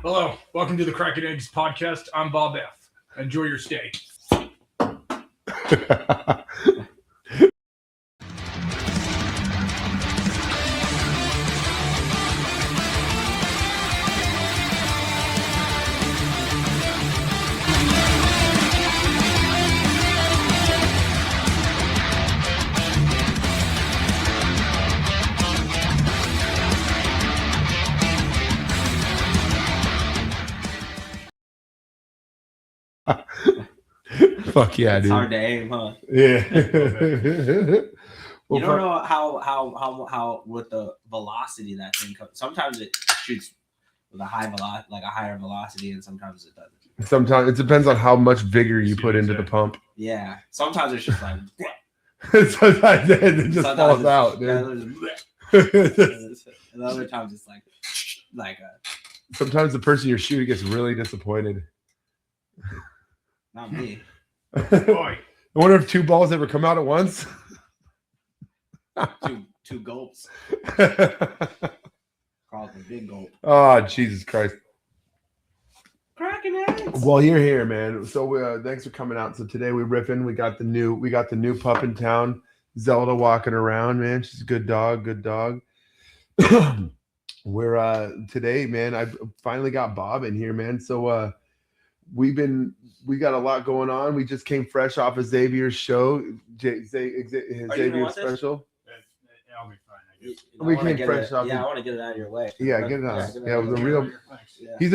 Hello, welcome to the Crack and Eggs podcast. I'm Bob F. Enjoy your stay. Fuck yeah, It's dude. hard to aim, huh? Yeah. You don't know how with the velocity that thing comes. Sometimes it shoots with a higher velocity, and sometimes it doesn't. Sometimes it depends on how much vigor you put into the pump. Yeah. Sometimes it's just like. Sometimes it just falls out, dude. And other times it's like a. Sometimes the person you're shooting gets really disappointed. Not me. I wonder if two balls ever come out at once. two gulps. Carlton, big gulp. Oh, Jesus Christ. Cracking eggs. Well, you're here, man. So thanks for coming out. So today we riffing. We got the new pup in town, Zelda, walking around, man. She's a good dog. We're today, man. I finally got Bob in here, man. So we got a lot going on. We just came fresh off of Xavier's show, Xavier's special. I'll be fine. I guess. We came fresh off. Yeah, I want to get it out of your way. Yeah, get it out. Yeah, it was a real. Yeah. He's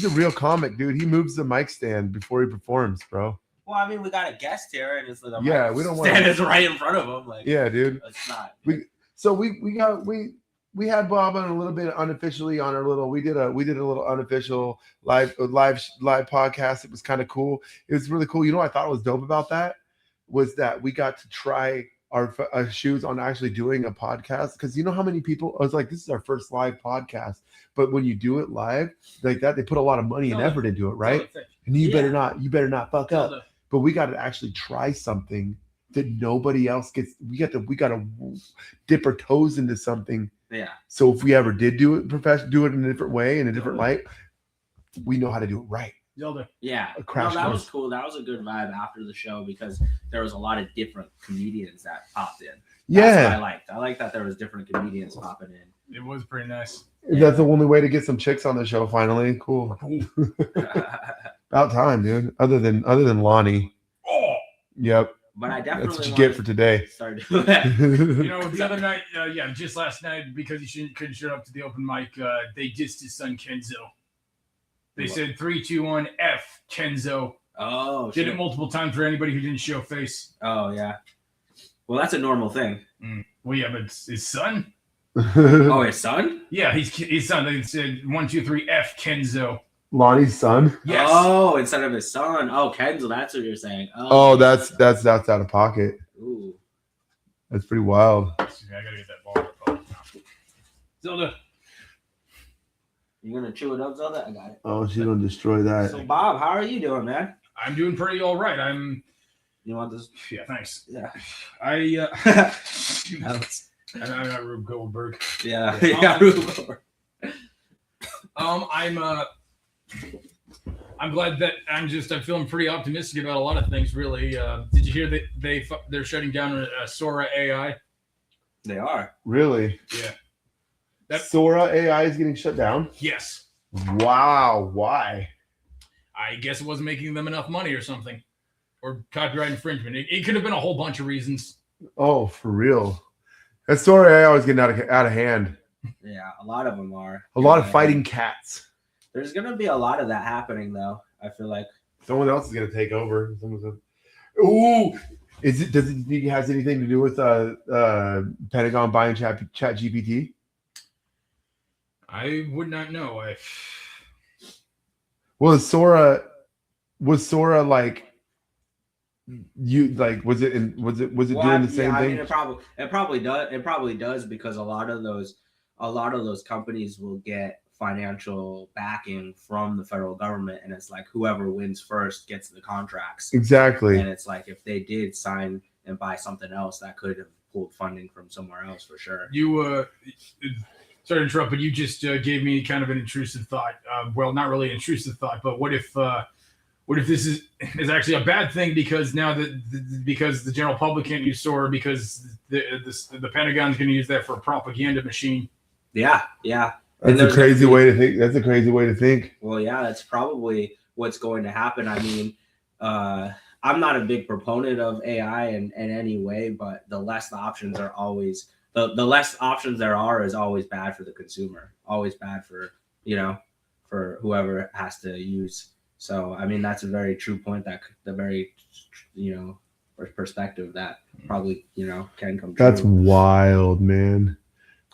a real comic, dude. He moves the mic stand before he performs, bro. Well, I mean, we got a guest here, and it's like we don't want stand is right in front of him. Like, yeah, dude. It's not. We had Bob on a little bit unofficially on our little. We did a little unofficial live podcast. It was kind of cool. It was really cool. You know what I thought was dope about that was that we got to try our shoes on actually doing a podcast, because you know how many people, I was like, this is our first live podcast, but when you do it live like that, they put a lot of money and effort into it, right? And you better not fuck up. But we got to actually try something that nobody else gets. We got to dip our toes into something. Yeah. So if we ever did do it do it in a different way, in a different light, we know how to do it right. Zelda. Yeah. No, that was cool. That was a good vibe after the show, because there was a lot of different comedians that popped in. That's what I liked that there was different comedians popping in. It was pretty nice. That's the only way to get some chicks on the show finally. Cool. About time, dude. Other than Lonnie. Oh. Yep. But I definitely that's what you get for today. Start doing that. You know, the other night, just last night, because he couldn't show up to the open mic, they dissed his son Kenzo. They said 3, 2, 1, F Kenzo. Oh, did it multiple times for anybody who didn't show face. Oh yeah. Well, that's a normal thing. Well, yeah, but his son. Oh, his son? Yeah, his son. They said 1, 2, 3, F Kenzo. Lonnie's son? Yes. Oh, instead of his son. Oh, Kenzo, that's what you're saying. Oh, that's out of pocket. Ooh. That's pretty wild. I gotta get that ball. Zelda. You gonna chew it up, Zelda? I got it. Oh, she's gonna destroy that. So, Bob, how are you doing, man? I'm doing pretty all right. You want this? Yeah, thanks. Yeah. I got Rube Goldberg. Yeah. Rube Goldberg. I'm glad that I'm feeling pretty optimistic about a lot of things, really. Did you hear that they're shutting down Sora AI? They are. Really? Yeah. Sora AI is getting shut down? Yes. Wow. Why? I guess it wasn't making them enough money or something. Or copyright infringement. It could have been a whole bunch of reasons. Oh, for real? That Sora AI is getting out of hand. Yeah, a lot of them are. A lot of fighting cats. There's going to be a lot of that happening, though, I feel like. Someone else is going to take over. Ooh! Does it think it has anything to do with Pentagon buying Chat GPT? I would not know. Was Sora like was it doing the same thing? I mean, it probably does, because a lot of those companies will get financial backing from the federal government, and it's like whoever wins first gets the contracts. Exactly. And it's like if they did sign and buy something else, that could have pulled funding from somewhere else for sure. Sorry to interrupt, but you just gave me kind of an intrusive thought. Well, not really an intrusive thought, but what if this is actually a bad thing because now because the general public can't use SOAR because the Pentagon's going to use that for a propaganda machine. Yeah. That's a crazy way to think. That's a crazy way to think. Well, yeah, that's probably what's going to happen. I mean, I'm not a big proponent of AI in any way, but the less the options are always the less options there are is always bad for the consumer, always bad for for whoever has to use. So I mean, that's a very true point. That the very perspective that probably can come true. That's wild, man.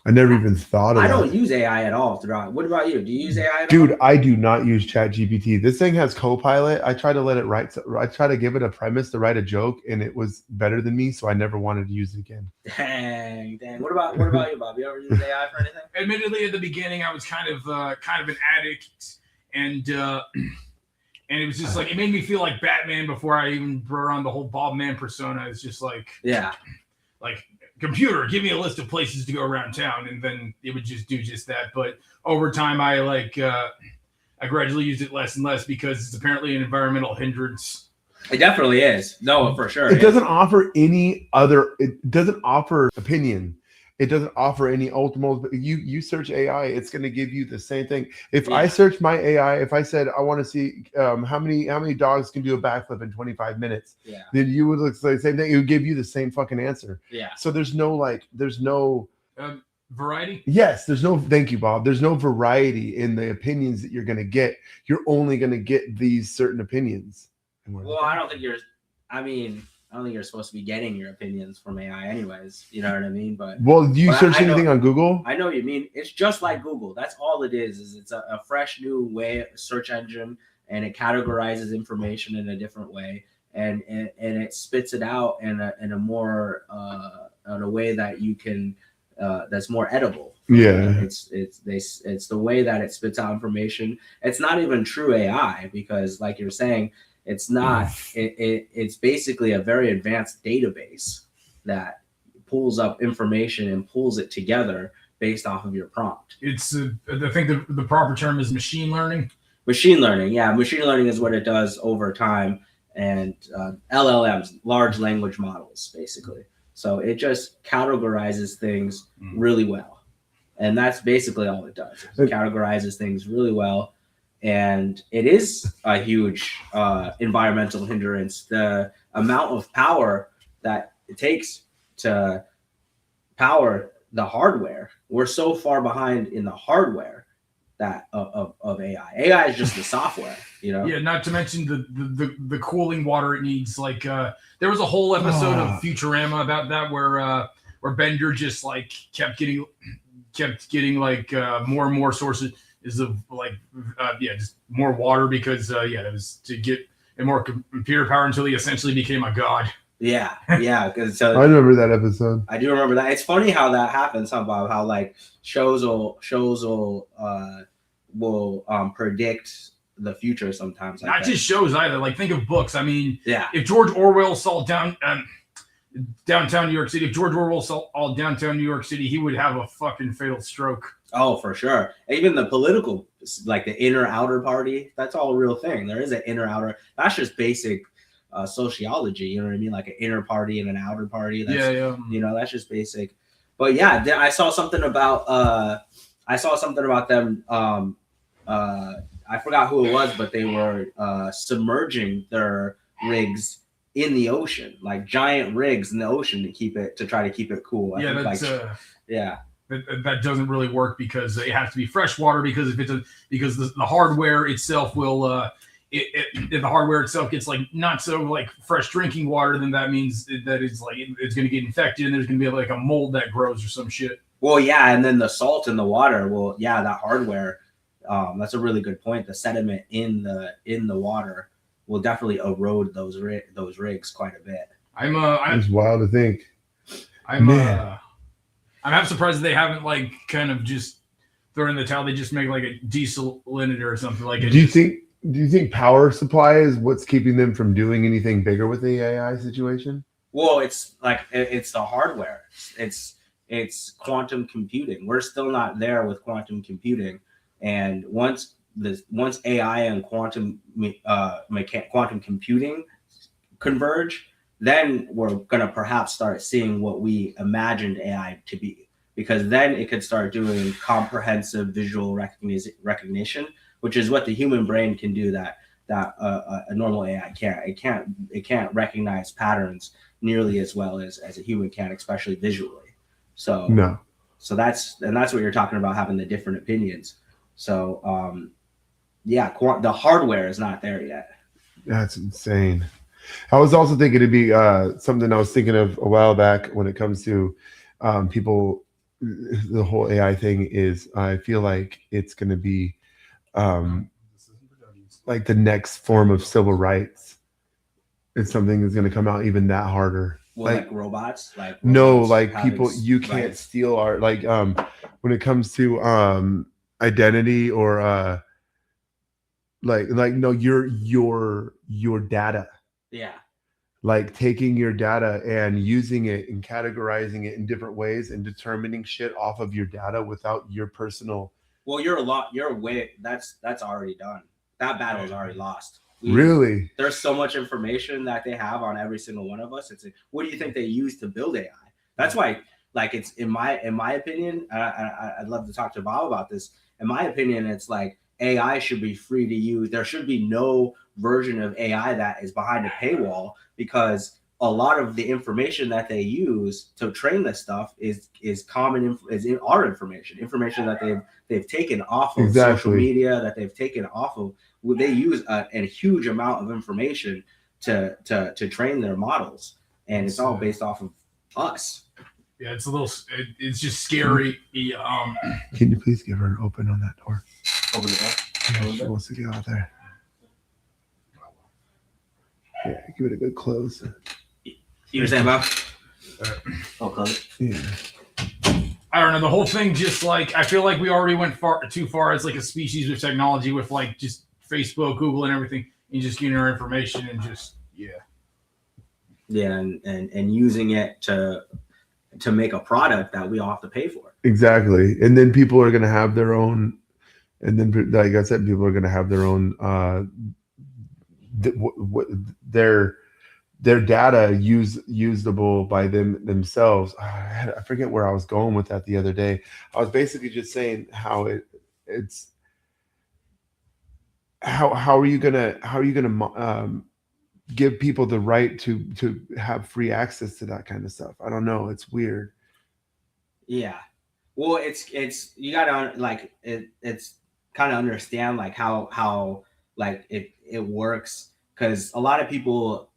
I never even thought of I that. don't use AI at all throughout. What about you? Do you use AI at all? Dude, I do not use ChatGPT. This thing has Copilot. I try to let it write. I try to give it a premise to write a joke, and it was better than me, so I never wanted to use it again. Dang. What about you, Bob? You ever use AI for anything? Admittedly, at the beginning, I was kind of an addict, and it was just like it made me feel like Batman before I even brought on the whole Bob Man persona. It's just like computer, give me a list of places to go around town, and then it would just do just that. But over time, I gradually used it less and less because it's apparently an environmental hindrance. It definitely is. No, for sure. It doesn't offer any other. It doesn't offer opinion. It doesn't offer any ultimate. You search AI, it's going to give you the same thing. If I search my AI, if I said I want to see how many dogs can do a backflip in 25 minutes, then you would look at the same thing. It would give you the same fucking answer. Yeah. So there's no variety. Yes, there's no. Thank you, Bob. There's no variety in the opinions that you're going to get. You're only going to get these certain opinions. Well, I don't think you're supposed to be getting your opinions from AI anyways. You know what I mean? But do you search anything on Google? I know what you mean. It's just like Google. That's all it is it's a fresh new way search engine, and it categorizes information in a different way, and it spits it out in a more in a way that you can that's more edible. Yeah. It's the way that it spits out information. It's not even true AI because, like you're saying, it's not. It's basically a very advanced database that pulls up information and pulls it together based off of your prompt. It's I think the proper term is machine learning. Machine learning, yeah. Machine learning is what it does over time, and LLMs, large language models, basically. So it just categorizes things really well, and that's basically all it does. It categorizes things really well. And it is a huge environmental hindrance. The amount of power that it takes to power the hardware, we're so far behind in the hardware that of AI. AI is just the software, Yeah, not to mention the cooling water it needs. Like there was a whole episode of Futurama about that where Bender just like kept getting like more and more sources. Is of just more water because it was to get more computer power until he essentially became a god. Yeah. Because I remember that episode. I do remember that. It's funny how that happens, Bob. How like shows will predict the future sometimes. Not just shows either. Like think of books. I mean, if George Orwell saw downtown New York City, if George Orwell saw all downtown New York City, he would have a fucking fatal stroke. Oh, for sure. Even the political, like the inner outer party, that's all a real thing. There is an inner outer. That's just basic sociology. You know what I mean? Like an inner party and an outer party. That's, that's just basic. But yeah, I saw something about them. I forgot who it was, but they were submerging their rigs in the ocean, like giant rigs in the ocean to try to keep it cool. That doesn't really work because it has to be fresh water because because the hardware itself will if the hardware itself gets like not so like fresh drinking water, then that means that it's like it's going to get infected and there's going to be like a mold that grows or some shit. Well, yeah, and then the salt in the water. Well, yeah, that hardware. That's a really good point. The sediment in the water will definitely erode those rigs quite a bit. It's wild to think. I'm half surprised that they haven't like kind of just thrown in the towel. They just make like a desalinator or something like it. Do you think power supply is what's keeping them from doing anything bigger with the AI situation? Well, it's like it's the hardware. It's It's quantum computing. We're still not there with quantum computing, and once AI and quantum computing converge, then we're going to perhaps start seeing what we imagined AI to be, because then it could start doing comprehensive visual recognition, which is what the human brain can do that a normal AI can't. It can't recognize patterns nearly as well as a human can, especially visually. So No. So that's what you're talking about, having the different opinions. So yeah, the hardware is not there yet. That's insane. I was also thinking it'd be something I was thinking of a while back when it comes to people. The whole AI thing is, I feel like it's going to be like the next form of civil rights. It's something that's going to come out even that harder. Well, like robots, like no, robots like people, you can't rights. steal art. Like when it comes to identity or like no, your data. Yeah. Like taking your data and using it and categorizing it in different ways and determining shit off of your data without your personal. Well, that's already done. That battle is already lost. Really? There's so much information that they have on every single one of us. It's what do you think they use to build AI? That's why, like, it's in my opinion. I'd love to talk to Bob about this. In my opinion, it's like AI should be free to use. There should be no version of AI that is behind a paywall, because a lot of the information that they use to train this stuff is in our information that they've taken off of social media, that they've taken off of. They use a huge amount of information to train their models, and it's all based off of us. Yeah, it's just scary. Can you please give her an open on that door? Open the door. Yeah, she wants to get out there. Yeah, give it a good close. You understand, Bob? Oh, close. Yeah. I don't know. The whole thing, just like, I feel like we already went too far as like a species with technology, with like just Facebook, Google, and everything, and just getting our information and just and using it to make a product that we all have to pay for. Exactly, and then people are going to have their own, and then like I said, people are going to have their own their data usable by themselves. I forget where I was going with that the other day. I was basically just saying how it's how are you gonna give people the right to have free access to that kind of stuff? I don't know. It's weird. Yeah. Well, it's you gotta like it's kind of understand like how like it works, because a lot of people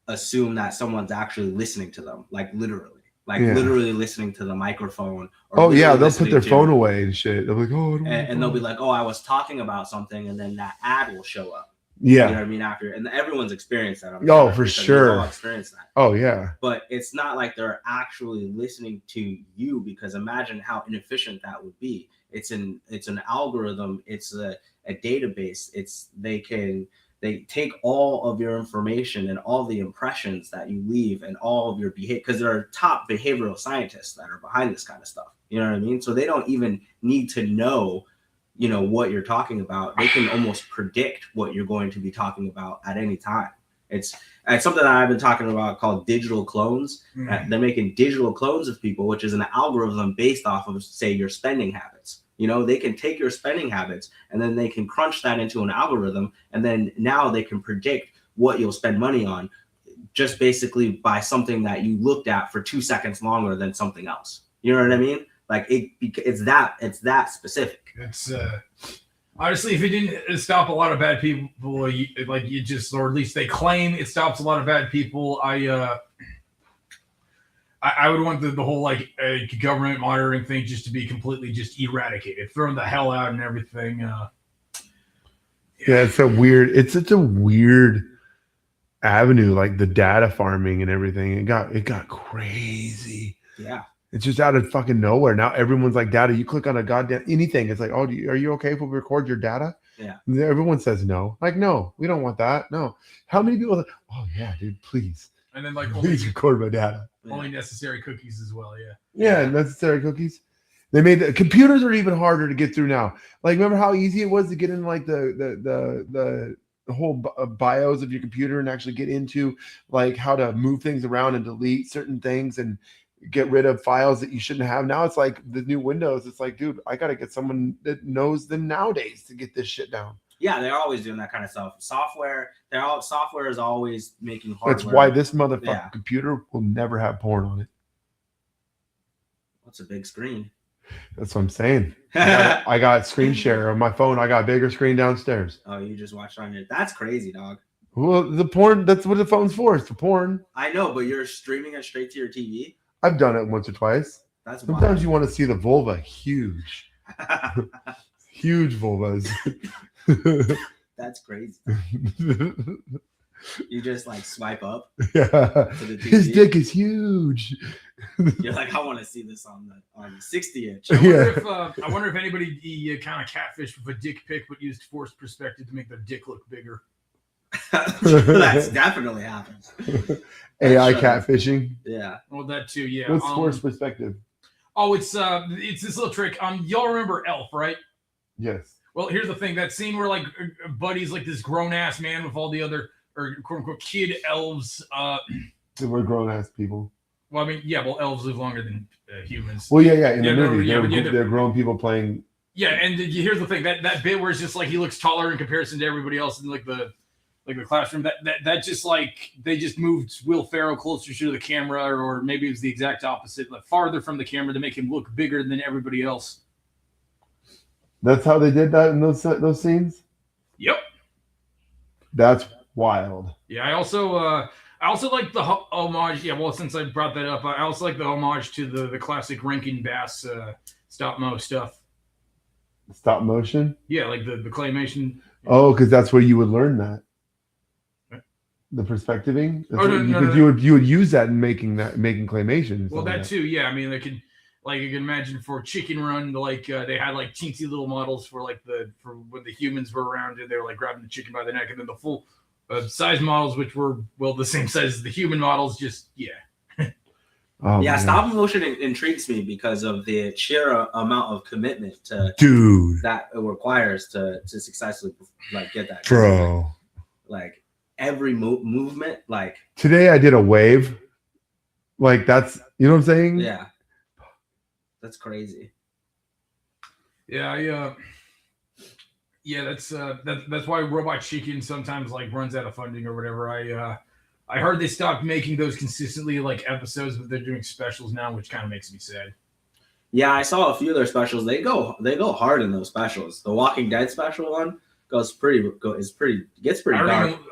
assume that someone's actually listening to them, like literally listening to the microphone. Or they'll put their phone away and shit. They'll be like, and they'll be like, oh, I was talking about something, and then that ad will show up. Yeah, you know what I mean, after, and everyone's experienced that. For sure. All experienced that. Oh yeah. But it's not like they're actually listening to you, because imagine how inefficient that would be. It's an algorithm. It's a database. They take all of your information and all the impressions that you leave and all of your behavior, because there are top behavioral scientists that are behind this kind of stuff. You know what I mean? So they don't even need to know, what you're talking about. They can almost predict what you're going to be talking about at any time. It's something that I've been talking about called digital clones. They're making digital clones of people, which is an algorithm based off of, say, your spending habits. They can take your spending habits and then they can crunch that into an algorithm, and then now they can predict what you'll spend money on, just basically by something that you looked at for 2 seconds longer than something else. You know what I mean? Like it's that specific. It's honestly, if it didn't stop a lot of bad people, or at least they claim it stops a lot of bad people, I would want the whole government monitoring thing just to be completely just eradicated, thrown the hell out and everything. Yeah, it's such a weird avenue, like the data farming and everything. It got crazy. Yeah. It's just out of fucking nowhere. Now everyone's like, data. You click on a goddamn anything. It's like, oh, are you okay if we record your data? Yeah. And everyone says no. Like, no, we don't want that. No. How many people? Oh yeah, dude, please. And then please record my data. Only necessary cookies as well. Yeah. Yeah, necessary cookies. They made the computers are even harder to get through now. Like, remember how easy it was to get in like the whole BIOS of your computer and actually get into like how to move things around and delete certain things and get rid of files that you shouldn't have. Now it's like the new Windows. It's like, dude, I gotta get someone that knows them nowadays to get this shit down. Yeah, they're always doing that kind of stuff. Software is always making hardware. That's why this motherfucking computer will never have porn on it. What's a big screen? That's what I'm saying. I got screen share on my phone. I got a bigger screen downstairs. Oh, you just watched on your. That's crazy, dog. Well, the porn. That's what the phone's for. It's for porn. I know, but you're streaming it straight to your TV. I've done it once or twice. That's sometimes wild. you want to see the vulva huge, huge vulvas. That's crazy. You just like swipe up. Yeah, to the TV. His dick is huge. You're like, I want to see this on the 60 inch. I wonder if anybody kind of catfished with a dick pic, but used forced perspective to make their dick look bigger. That's definitely happened. AI catfishing. Yeah. Well, that too. Yeah. What's forced perspective? Oh, it's this little trick. Y'all remember Elf, right? Yes. Well, here's the thing. That scene where like Buddy's like this grown ass man with all the other or quote unquote kid elves. They were grown ass people. Well, I mean, yeah. Well, elves live longer than humans. Well, yeah. In the movie, they're they're grown people playing. Yeah, and here's the thing. That bit where it's just like he looks taller in comparison to everybody else in like the classroom. That just like they just moved Will Ferrell closer to the camera, or maybe it was the exact opposite, like farther from the camera to make him look bigger than everybody else. That's how they did that in those scenes. Yep. That's wild. Yeah, I also like the homage. Yeah, well, since I brought that up, I also like the homage to the classic Rankin Bass stop mo stuff. Stop motion. Yeah, like the claymation. Oh, because that's where you would learn that. The perspectiving. You would use that in making claymation. Well, that too. Yeah, I mean, you can imagine for Chicken Run, like they had like teensy little models for for when the humans were around and they were like grabbing the chicken by the neck, and then the full size models, which were the same size as the human models. Just Oh, yeah, man. stop motion intrigues me because of the sheer amount of commitment that it requires to successfully get that. Bro. Like every movement, like today I did a wave. Like that's, you know what I'm saying? Yeah. That's crazy. Yeah, that's why Robot Chicken sometimes like runs out of funding or whatever. I heard they stopped making those consistently like episodes, but they're doing specials now, which kind of makes me sad. Yeah, I saw a few of their specials. They go hard in those specials. The Walking Dead special one gets pretty dark.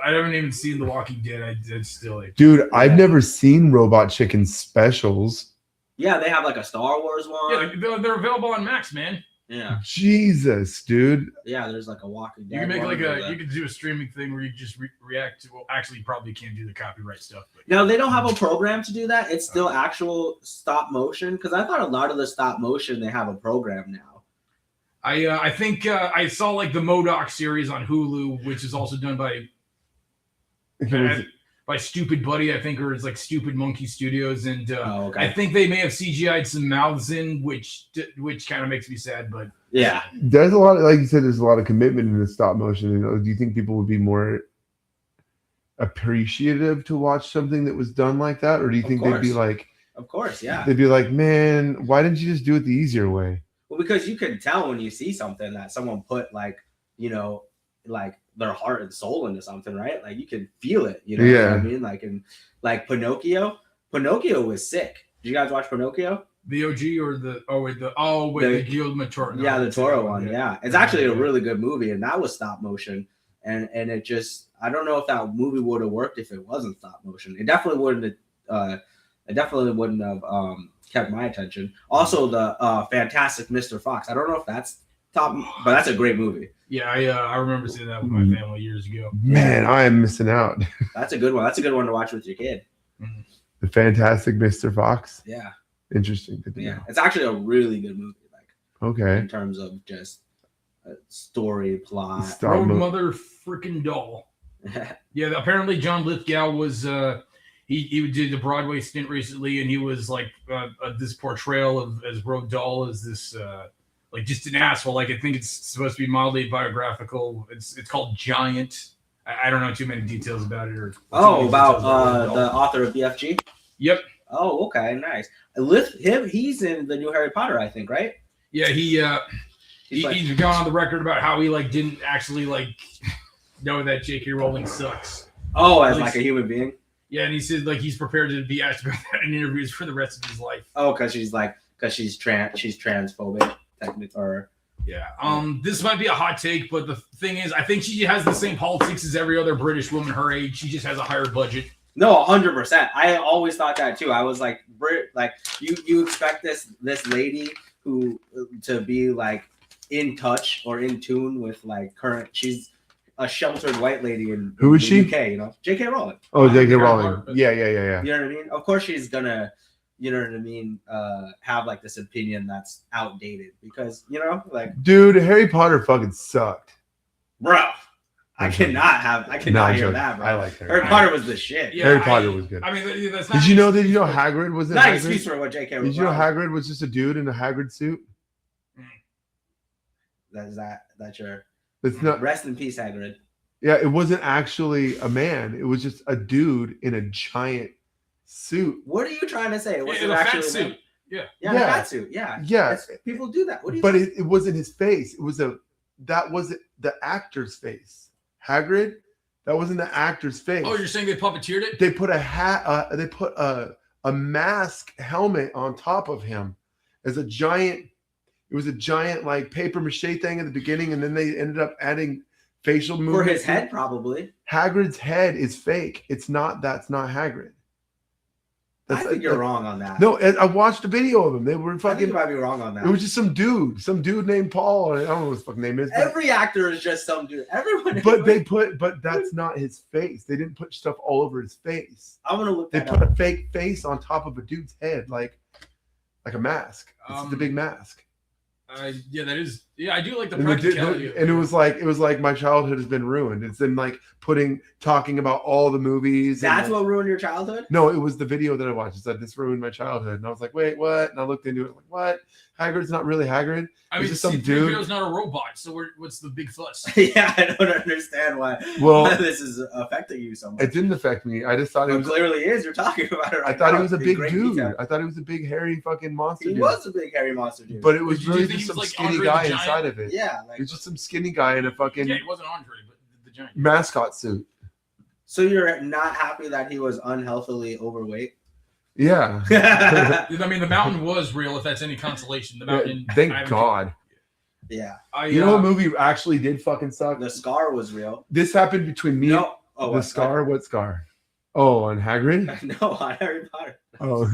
I haven't even seen The Walking Dead. It's still like, dude, I've never seen Robot Chicken specials. Yeah, they have like a Star Wars one. Yeah, they're available on Max, man. Yeah. Jesus, dude. Yeah, there's like a Walking Dead. You can make you could do a streaming thing where you just react to. Well, actually, you probably can't do the copyright stuff. But no, they don't have a program to do that. It's still actual stop motion, because I thought a lot of the stop motion they have a program now. I think I saw like the MODOK series on Hulu, which is also done by Stupid Buddy, I think, or it's like Stupid Monkey Studios, and I think they may have CGI'd some mouths in, which kind of makes me sad. But yeah, there's a lot of, like you said, there's a lot of commitment in the stop motion. Do you think people would be more appreciative to watch something that was done like that, or do you think they'd be like, of course, yeah, they'd be like, man, why didn't you just do it the easier way? Well, because you can tell when you see something that someone put like their heart and soul into something, right? Like you can feel it, you know what I mean? Like Pinocchio was sick. Did you guys watch Pinocchio? The OG or the Guillermo Toro? Yeah, the Toro one. Yeah, it's actually a really good movie, and that was stop motion. And it just, I don't know if that movie would have worked if it wasn't stop motion. It definitely wouldn't have kept my attention. Also, the Fantastic Mr. Fox. I don't know if that's top, but that's a great movie. Yeah, I remember seeing that with my family years ago. Man, I am missing out. That's a good one. That's a good one to watch with your kid. The Fantastic Mr. Fox. Yeah. Interesting. Yeah, it's actually a really good movie. Okay. In terms of just story, plot. Road mother freaking doll. Yeah, apparently John Lithgow was he did a Broadway stint recently, and he was like this portrayal of as Roald Dahl as this like just an asshole. Like I think it's supposed to be mildly biographical. It's called Giant. I don't know too many details about it. About the author of BFG. Yep. Oh, okay, nice. He's in the new Harry Potter, I think, right? Yeah, he's gone on the record about how he like didn't actually like know that J.K. Rowling sucks. Oh, as like a human being. Yeah, and he said like he's prepared to be asked about that in interviews for the rest of his life. Oh, because she's transphobic, technically, or yeah. This might be a hot take, but the thing is, I think she has the same politics as every other British woman her age. She just has a higher budget. No, 100%. I always thought that too. I was like, you expect this lady who to be like in touch or in tune with like current. She's a sheltered white lady in who is she? UK, you know, J.K. Rowling. Oh, J.K. Rowling. Yeah. You know what I mean? Of course, she's gonna, you know what I mean, have like this opinion that's outdated because you know, like, dude, Harry Potter fucking sucked, bro. I cannot hear that, bro. I like Harry Potter was the shit. Yeah, Harry Potter was good. I mean, that's not Did you know Hagrid was in not Hagrid? excuse for what J.K. Did you know Hagrid was just a dude in a Hagrid suit? That's your. It's not. Rest in peace, Hagrid. Yeah, it wasn't actually a man. It was just a dude in a giant suit. What are you trying to say? It wasn't a actually fat suit. Yeah. Yeah, Yeah. a fat suit. Yeah. Yeah. People do that. What do you But it wasn't his face. That wasn't the actor's face. Hagrid, that wasn't the actor's face. Oh, you're saying they puppeteered it? They put a hat. They put a mask helmet on top of him as a giant. It was a giant like paper mache thing at the beginning, and then they ended up adding facial movement for his head, probably. Hagrid's head is fake. It's not. That's not Hagrid. I think you're wrong on that. No, I watched a video of him. They were fucking. I think you might be wrong on that. It was just some dude named Paul. I don't know what his fucking name is. Every actor is just some dude. Everyone. But that's not his face. They didn't put stuff all over his face. I'm gonna look. They put a fake face on top of a dude's head, like a mask. It's the big mask. Yeah, that is. Yeah, I do like the And practicality. and it was like my childhood has been ruined. It's them like talking about all the movies. That's what ruined your childhood? No, it was the video that I watched. It said this ruined my childhood, and I was like, wait, what? And I looked into it, like, what? Hagrid's not really Hagrid. I mean, just some dude. He's not a robot, so what's the big fuss? Yeah, I don't understand why this is affecting you so much. It didn't affect me. I just thought it was clearly is. You're talking about it right I thought now. he was a big dude. Detail. I thought he was a big hairy fucking monster. He dude. was a big hairy monster dude. But it was Did you really think just he was some like skinny Andre guy the Giant? inside of it. Yeah, He was just some skinny guy in a fucking Yeah, it wasn't Andre, but the giant mascot suit. So you're not happy that he was unhealthily overweight? Yeah. I mean, the mountain was real, if that's any consolation. The mountain. Thank God. Yeah. You know what movie actually did fucking suck? The scar was real. This happened between me No. and the scar. What scar? Oh, on Hagrid? No, on Harry Potter. Oh.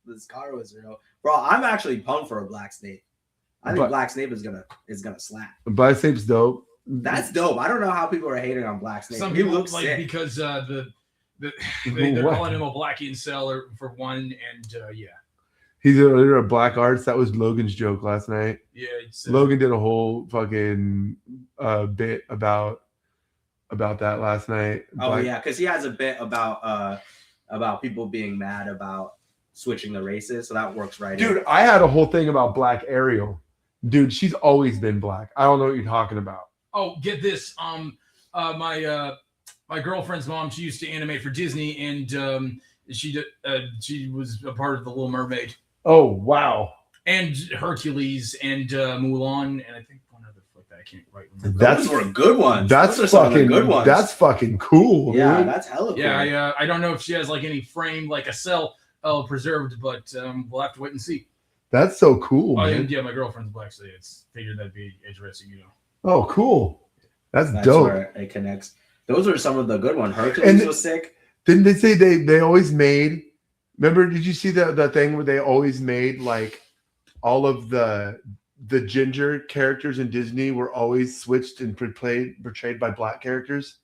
The scar was real. Bro, I'm actually pumped for a Black Snape. I think Black Snape is gonna slap. Black Snape's dope. That's dope. I don't know how people are hating on Black Snape. Some He people looks like sick. because they're calling him a black incel for one, and yeah. He's a black arts. That was Logan's joke last night. Yeah, Logan did a whole fucking bit about that last night. Oh yeah, because he has a bit about people being mad about switching the races, so that works right. Dude, I had a whole thing about Black Ariel. Dude, she's always been black. I don't know what you're talking about. Oh, get this. My girlfriend's mom, she used to animate for Disney, and she was a part of The Little Mermaid. Oh wow! And Hercules and Mulan, and I think one other flick that I can't quite remember. Those were good ones. That's Those are some of the fucking good ones. That's fucking cool. Yeah, dude. that's hella cool. Yeah, I don't know if she has like any frame, like a cell preserved, but we'll have to wait and see. That's so cool, man. And yeah, my girlfriend's black, so it's figured that'd be interesting, you know. Oh, cool. That's dope. Where it connects. Those are some of the good ones. Hercules was sick. Didn't they say they always made? Remember, did you see the thing where they always made like all of the ginger characters in Disney were always switched and portrayed by black characters?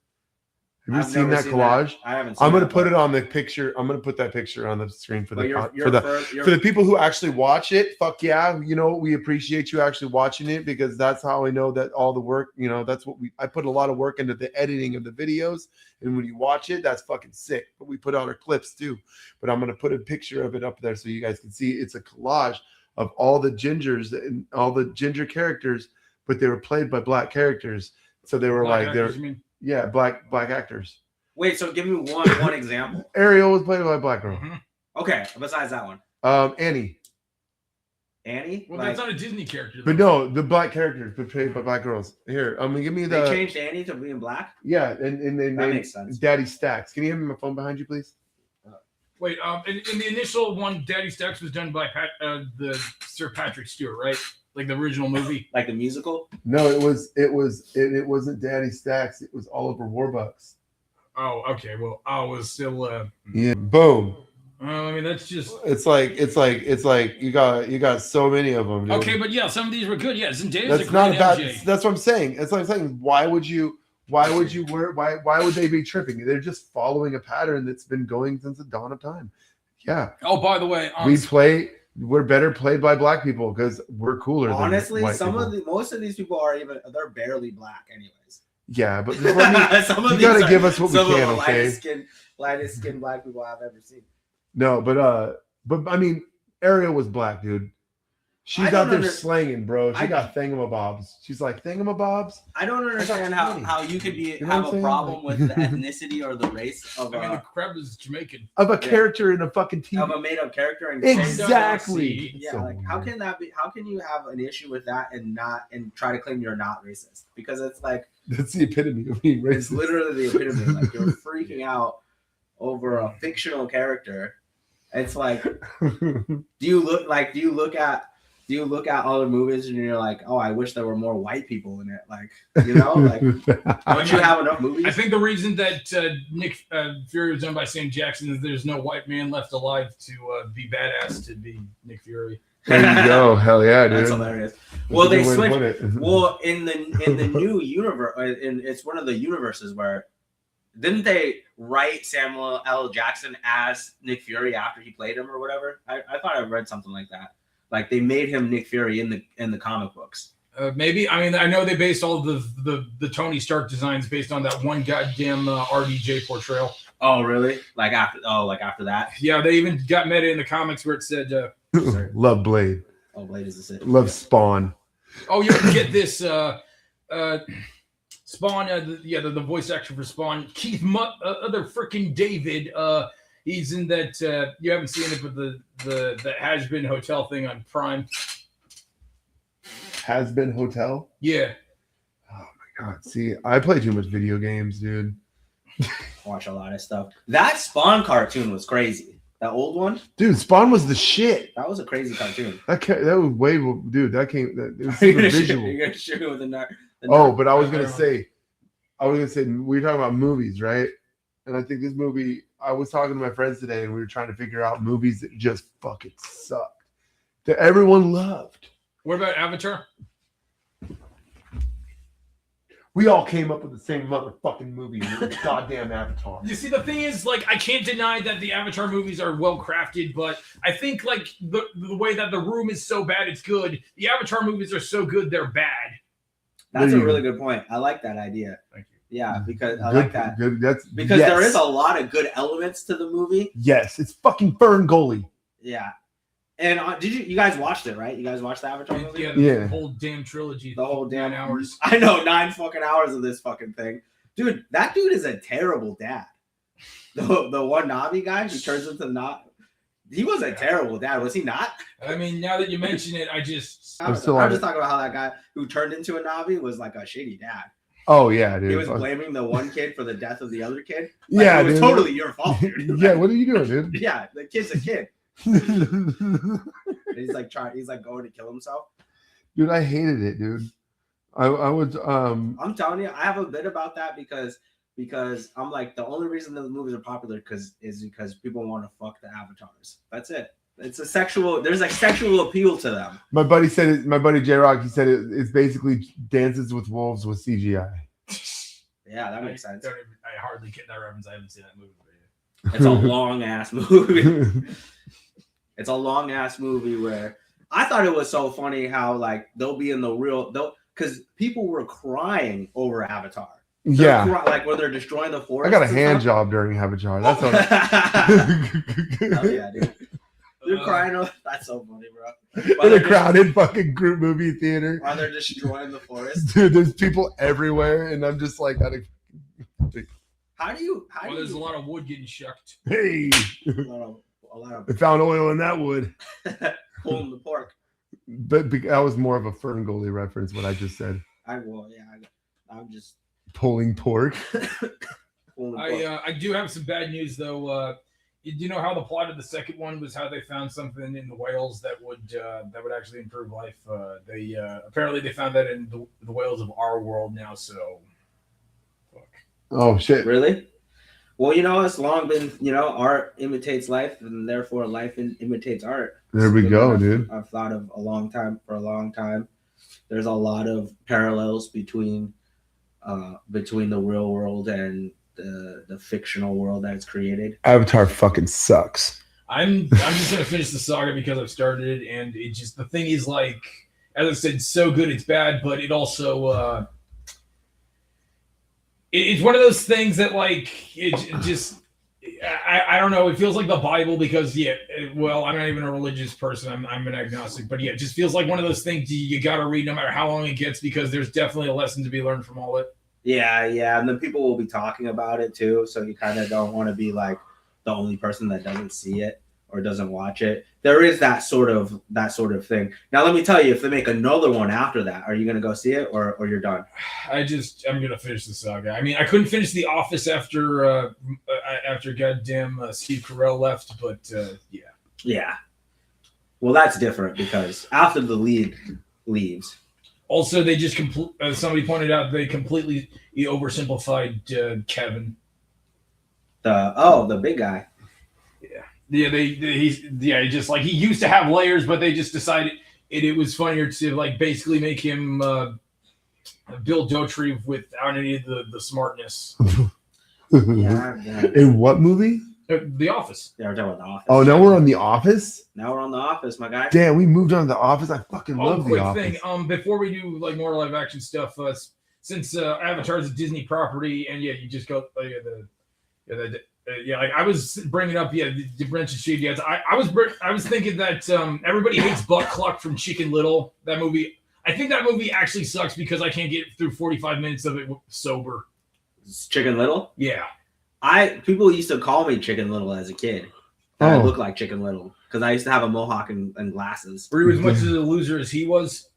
Have you I've seen never that seen collage? I haven't seen I'm gonna that, put but- it on the picture. I'm gonna put that picture on the screen for but for the people who actually watch it. Fuck yeah, you know, we appreciate you actually watching it because that's how I know that all the work, you know, that's what I put a lot of work into the editing of the videos, and when you watch it, that's fucking sick. But we put out our clips too. But I'm gonna put a picture of it up there so you guys can see. It's a collage of all the gingers and all the ginger characters, but they were played by black characters. So they were Black like they're actors, you mean? yeah, black actors. Wait, so give me one example. Ariel was played by a black girl. Mhm. Okay, besides that one, Annie. Annie. Well, like, that's not a Disney character. But though. no, the black characters portrayed by black girls. Here, give me they the changed Annie to being black. yeah, and then That they makes sense. Daddy Stacks. Can you hand me my phone behind you, please? Wait, in the initial one, Daddy Stacks was done by the Sir Patrick Stewart, right? Like the original movie. Like the musical. No, it wasn't Daddy Stacks. It was Oliver Warbucks. Oh, okay. Well, I was still. Yeah, boom. I mean, that's just It's like you got so many of them. Dude. okay, but yeah, some of these were good. Yeah, Zendaya's That's a great not bad. MJ. That's what I'm saying. That's what I'm saying. Why would they be tripping? They're just following a pattern that's been going since the dawn of time. Yeah. Oh, by the way, We're better played by black people because we're cooler. Honestly, than white people. most of these people they're barely black, anyways. Yeah, but let me, Some of you these gotta are give us what we some of can, the okay? lightest skin black people I've ever seen. No, but I mean, Ariel was black, dude. She's I don't out there slanging, bro. She I- got thingamabobs. She's like thingamabobs. I don't understand how you could You know have what I'm a saying? problem Like- with the ethnicity or the race of I mean, the a crab is Jamaican. Of a Yeah. character in a fucking TV. made up character and Exactly. Yeah, So like how weird. can that be? How can you have an issue with that and try to claim you're not racist? Because it's like That's the epitome of being it's racist. literally the epitome. Like you're freaking out over a fictional character. It's like, do you look at other movies and you're like, oh, I wish there were more white people in it? Like, you know, like don't you have enough movies? I think the reason that Nick Fury was done by Sam Jackson is there's no white man left alive to be badass to be Nick Fury. There you go. Hell yeah, dude. That's hilarious. That's Well, a they good way to switched. put it. Well, in the new universe, it's one of the universes where didn't they write Samuel L. Jackson as Nick Fury after he played him or whatever? I thought I read something like that. Like they made him Nick Fury in the comic books. Maybe. I mean, I know they based all the Tony Stark designs based on that one goddamn RDJ portrayal. Oh, really? Like after that? Yeah, they even got meta in the comics where it said, Love Blade. Oh, Blade is the Love Spawn. "Oh, you can get this." Spawn, the voice actor for Spawn, Keith other freaking David. He's in that. You haven't seen it, but the Has Been Hotel thing on Prime. Has Been Hotel. Yeah. Oh my god. See, I play too much video games, dude. Watch a lot of stuff. That Spawn cartoon was crazy. That old one. Dude, Spawn was the shit. That was a crazy cartoon. That was way, dude. That came. It was You're super gonna visual. You're gonna shoot it with the Oh, but I was gonna say, we were talking about movies, right? And I think this movie. I was talking to my friends today, and we were trying to figure out movies that just fucking sucked, that everyone loved. What about Avatar? We all came up with the same motherfucking movie. And it was goddamn Avatar. You see, the thing is, like, I can't deny that the Avatar movies are well crafted, but I think like the way that The Room is so bad it's good. The Avatar movies are so good they're bad. That's a really good point. I like that idea. Thank you. Yeah, because I Good- like that. Good, that's Because yes. there is a lot of good elements to the movie. Yes, it's fucking Fern Gully. Yeah. And did you guys watched it, right? You guys watched the Avatar movie? Yeah, Yeah. the whole damn trilogy. The whole damn 9 hours. I know, 9 fucking hours of this fucking thing. Dude, that dude is a terrible dad. The one Navi guy who turns into not. He was a terrible dad, was he not? I mean, now that you mention it, I'm still just on it. talking about how that guy who turned into a Navi was like a shitty dad. Oh yeah, dude. He was Fuck. blaming the one kid for the death of the other kid. Like, Yeah, it was dude. totally your fault, dude. Yeah, what are you doing, dude? Yeah, the kid's a kid. And he's like going to kill himself. Dude, I hated it, dude. I was I'm telling you, I have a bit about that because I'm like the only reason those movies are popular is because people want to fuck the avatars. That's it. It's there's a sexual appeal to them. my buddy said it, my buddy J Rock, he said it's basically Dances with Wolves with CGI. Yeah, that makes sense. I hardly get that reference. I haven't seen that movie. It's a long ass movie. It's a long ass movie where I thought it was so funny how like they'll be in the real because people were crying over Avatar. Yeah, like when they're destroying the forest. I got a hand job during Avatar. That's what. Hell yeah, dude. They're crying over. That's so funny, bro. In a crowded fucking group movie theater. While they're destroying the forest. Dude, there's people everywhere, and I'm just like, How do you? There's a lot of wood getting shucked. hey, a lot of I found oil in that wood. pulling the pork. But that was more of a Fern Gully reference. What I just said. I'm just pulling pork. pulling the pork. I do have some bad news though. You know how the plot of the second one was how they found something in the whales that would actually improve life. They apparently they found that in the whales of our world now. So, fuck. Oh shit! Really? Well, it's long been art imitates life, and therefore life imitates art. There we go, dude. I've thought of for a long time. There's a lot of parallels between the real world and the fictional world that it's created. Avatar fucking sucks. I'm just gonna finish the saga because I've started it, and it just the thing is like, as I said, so good it's bad, but it also it's one of those things that like it just I don't know. It feels like the Bible because I'm not even a religious person. I'm an agnostic, but yeah, it just feels like one of those things you got to read no matter how long it gets because there's definitely a lesson to be learned from all it. Yeah, and then people will be talking about it too, so you kind of don't want to be like the only person that doesn't see it or doesn't watch it. There is that sort of thing. Now, let me tell you, if they make another one after that, are you gonna go see it or you're done? I'm gonna finish the saga. I mean, I couldn't finish The Office after goddamn Steve Carell left, but yeah. Yeah. Well, that's different because after the lead leaves. Also, they just somebody pointed out they completely oversimplified Kevin. The big guy. Yeah, just like he used to have layers, but they just decided it was funnier to like basically make him Bill Dauterive without any of the smartness. Yeah. In what movie? The Office. Yeah, we're talking about The Office. Oh, now we're on The Office? Now we're on The Office, my guy. Damn, we moved on to The Office. I fucking love The Office. Thing. Before we do like more live action stuff, since Avatar is a Disney property, and you just go like I was bringing up, the mention Shady Ads. I was thinking that everybody hates Buck Cluck from Chicken Little. That movie, I think that movie actually sucks because I can't get through 45 minutes of it sober. Chicken Little? Yeah. People used to call me Chicken Little as a kid. I look like Chicken Little because I used to have a mohawk and glasses. Were you as much as a loser as he was?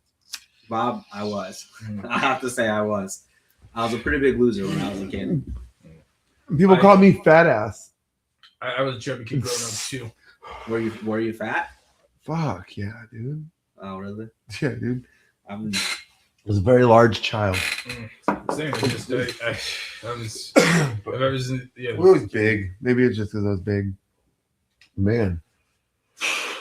Bob, I was. I have to say I was. I was a pretty big loser when I was a kid. People call me fat ass. I was a chubby kid growing up too. Were you fat? Fuck yeah, dude. Oh really? Yeah, dude. I was a very large child. Same. I was big. Maybe it's just because I was big. Man.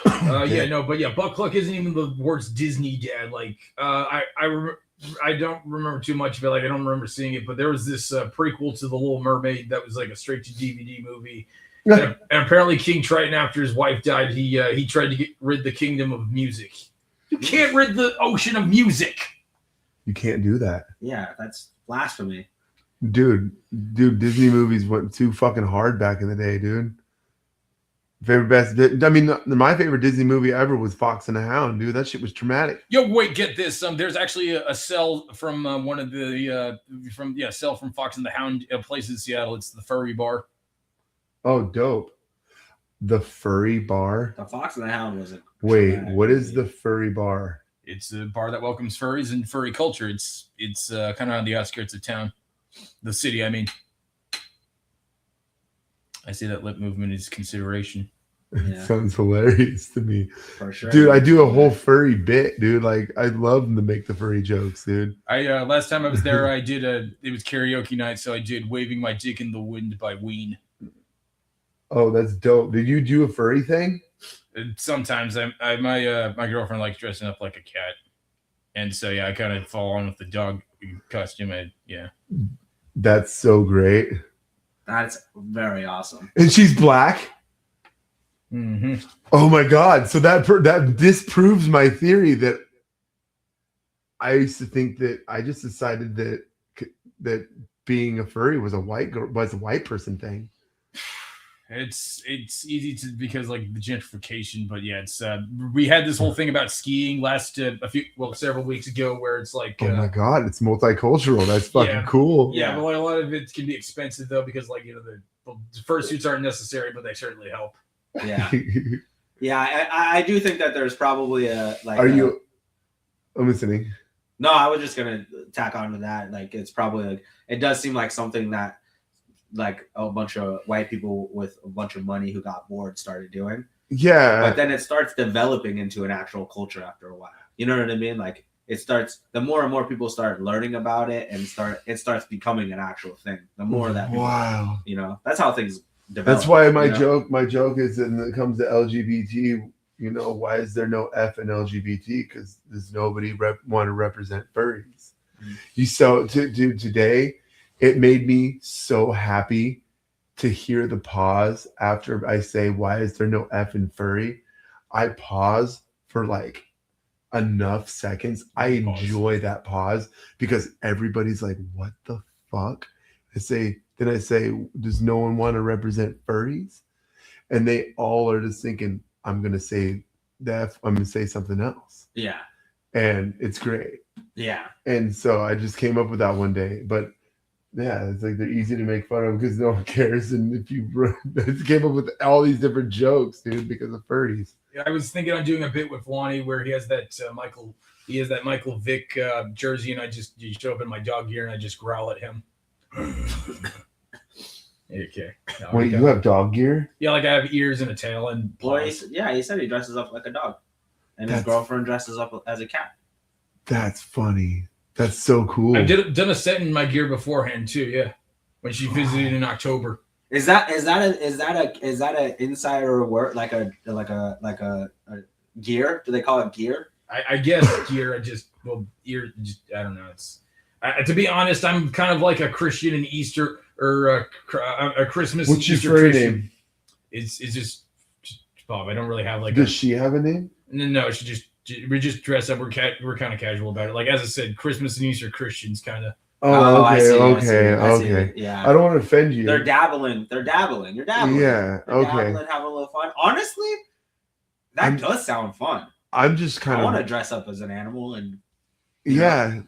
Buck Cluck isn't even the worst Disney dad. Like, I don't remember too much of it. Like, I don't remember seeing it, but there was this prequel to The Little Mermaid that was like a straight to DVD movie. And apparently, King Triton, after his wife died, he tried to get rid the kingdom of music. You can't rid the ocean of music. You can't do that. Yeah, that's blasphemy. Dude, Disney movies went too fucking hard back in the day, dude. My favorite Disney movie ever was Fox and the Hound, dude. That shit was traumatic. Yo, wait, get this. There's actually a cell from one of the cell from Fox and the Hound place in Seattle. It's the Furry Bar. Oh, dope. The Furry Bar. The Fox and the Hound was it? Wait, what is the Furry Bar? It's a bar that welcomes furries and furry culture. It's kind of on the outskirts of town, the city. I mean, I see that lip movement is consideration. Yeah. It sounds hilarious to me. For sure. Dude, I do a whole furry bit, dude. Like, I love to make the furry jokes, dude. Last time I was there, it was karaoke night, so I did Waving My Dick in the Wind by Ween. Oh, that's dope. Did you do a furry thing? Sometimes my girlfriend likes dressing up like a cat. And so, I kind of fall on with the dog costume. That's so great. That's very awesome. And she's black. Mm-hmm. Oh my god! So that disproves my theory that I used to think that I just decided that being a furry was a white person thing. It's easy to because like the gentrification, but yeah, it's we had this whole thing about skiing several weeks ago where it's like Oh my god, it's multicultural. That's fucking cool. Yeah, but like, a lot of it can be expensive though because like the fursuits aren't necessary, but they certainly help. Yeah, yeah. I do think that there's probably a like. I'm listening. No, I was just gonna tack on to that. Like, it's probably like it does seem like something that like a bunch of white people with a bunch of money who got bored started doing. Yeah. But then it starts developing into an actual culture after a while. You know what I mean? Like it starts the more and more people start learning about it and it starts becoming an actual thing. The more that people, wow. You know, that's how things develop. That's why my joke is when it comes to LGBT, you know, why is there no F in LGBT? Because there's nobody want to represent furries. Mm-hmm. You so today. It made me so happy to hear the pause after I say, why is there no F in furry? I pause for like enough seconds. I enjoy that pause because everybody's like, what the fuck? Then I say, does no one want to represent furries? And they all are just thinking, I'm going to say the F, I'm going to say something else. Yeah. And it's great. Yeah. And so I just came up with that one day. But yeah, it's like they're easy to make fun of because no one cares. And if you came up with all these different jokes, dude, because of furries. Yeah, I was thinking on doing a bit with Lonnie where he has that Michael Vick jersey, and you show up in my dog gear, and I just growl at him. Okay. No, wait, you have dog gear? Yeah, like I have ears and a tail and paws. Well, he said he dresses up like a dog, and his girlfriend dresses up as a cat. That's funny. That's so cool. I've done a set in my gear beforehand too. Yeah, when she visited in October. Is that an insider word like a gear? Do they call it gear? I guess gear. I don't know. It's to be honest, I'm kind of like a Christian in Easter or a Christmas. What's your furry name? It's just Bob. I don't really have like. Does she have a name? No, we just dress up. We're kind of casual about it. Like as I said, Christmas and Easter Christians kind of. Oh, okay, I see. Yeah. I don't want to offend you. They're dabbling. You're dabbling. Yeah. Okay. Dabbling, having a little fun. Honestly, that does sound fun. I'm just kind of. I want to dress up as an animal and. Yeah.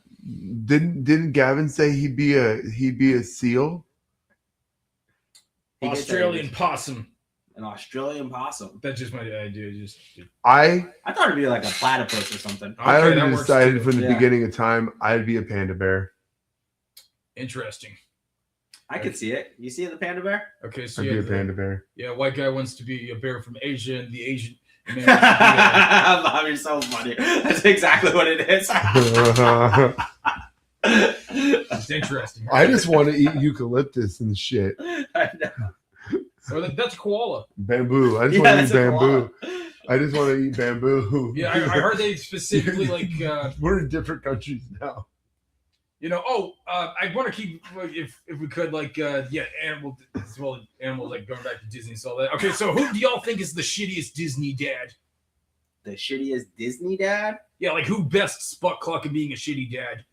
Didn't Gavin say he'd be a seal? Australian possum. An Australian possum. That's just my idea. I thought it'd be like a platypus or something. Okay, I already decided from the beginning of time I'd be a panda bear. Interesting. I could see it. You see the panda bear? Okay, so I'd be a panda bear. Yeah, white guy wants to be a bear from Asia, and the Asian man Bob, you're so funny. That's exactly what it is. It's interesting. Right? I just want to eat eucalyptus and shit. I know. So that's koala. Bamboo. I just want to eat bamboo. I just want to eat bamboo. Yeah, I heard they specifically like. We're in different countries now. You know, I want to keep if we could animals like going back to Disney and all that. Okay, so who do y'all think is the shittiest Disney dad? The shittiest Disney dad? Yeah, like who best spot clock at being a shitty dad?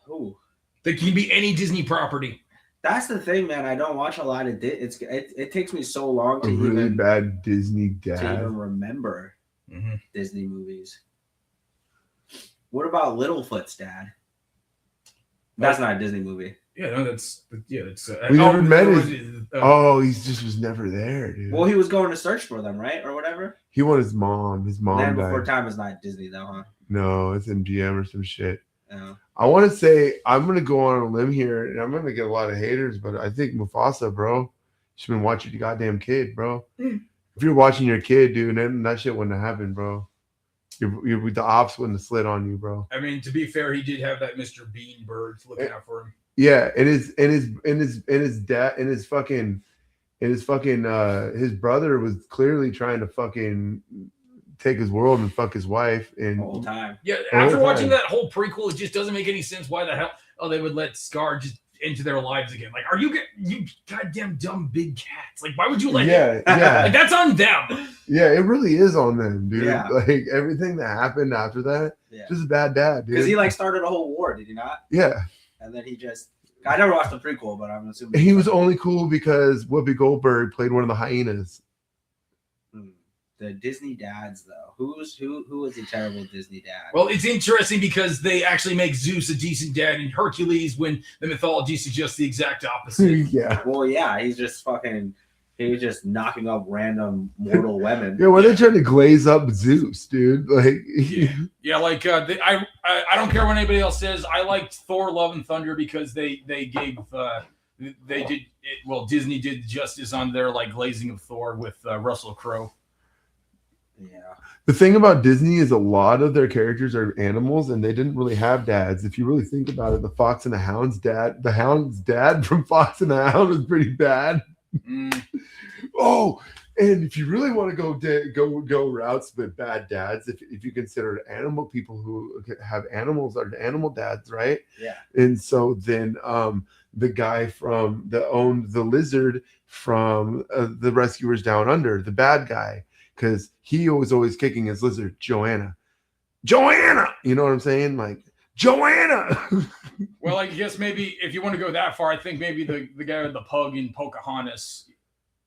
Who? That can be any Disney property. That's the thing, man. I don't watch a lot of it takes me so long to really bad Disney dad to even remember Disney movies. What about Littlefoot's dad? That's not a Disney movie. Yeah, no, that's we never met him. He just was never there, dude. Well, he was going to search for them, right, or whatever. He wanted his mom. His mom Land died. Before Time is not Disney, though, huh? No, it's MGM or some shit. Yeah. I want to say I'm gonna go on a limb here, and I'm gonna get a lot of haters, but I think Mufasa, bro, you should been watching your goddamn kid, bro. If you're watching your kid, dude, then that shit wouldn't have happened, bro. You're the ops wouldn't have slid on you, bro. I mean, to be fair, he did have that Mr. Bean bird looking out for him. Yeah, and his brother was clearly trying to fucking take his world and fuck his wife and the whole time. Yeah, after watching that whole prequel, it just doesn't make any sense why the hell they would let Scar just into their lives again. Like, are you goddamn dumb big cats? Like, why would you let Yeah, yeah. Like, that's on them. Yeah, it really is on them, dude. Yeah. Like everything that happened after that, Yeah. just a bad dad, dude. Because he like started a whole war, did he not? Yeah. And then he just. I never watched the prequel, but I'm assuming He was only cool because Whoopi Goldberg played one of the hyenas. The Disney dads, though. Who was a terrible Disney dad? Well, it's interesting because they actually make Zeus a decent dad and Hercules when the mythology suggests the exact opposite. Yeah. Well, yeah, he was just knocking up random mortal women. Yeah, why are they trying to glaze up Zeus, dude? Like, Yeah, like I don't care what anybody else says. I liked Thor: Love and Thunder because they gave they did it. Well, Disney did justice on their like glazing of Thor with Russell Crowe. Yeah. the thing about Disney is a lot of their characters are animals, and they didn't really have dads. If you really think about it, the Fox and the Hound's dad from Fox and the Hound was pretty bad. Oh, and if you really want to go routes with bad dads, if you consider animal people who have animals are animal dads, right? Yeah. And so then the guy that owned the lizard from the Rescuers Down Under, the bad guy, because he was always kicking his lizard, Joanna. You know what I'm saying? Like, Joanna. Well, I guess maybe if you want to go that far, I think maybe the guy with the pug in Pocahontas,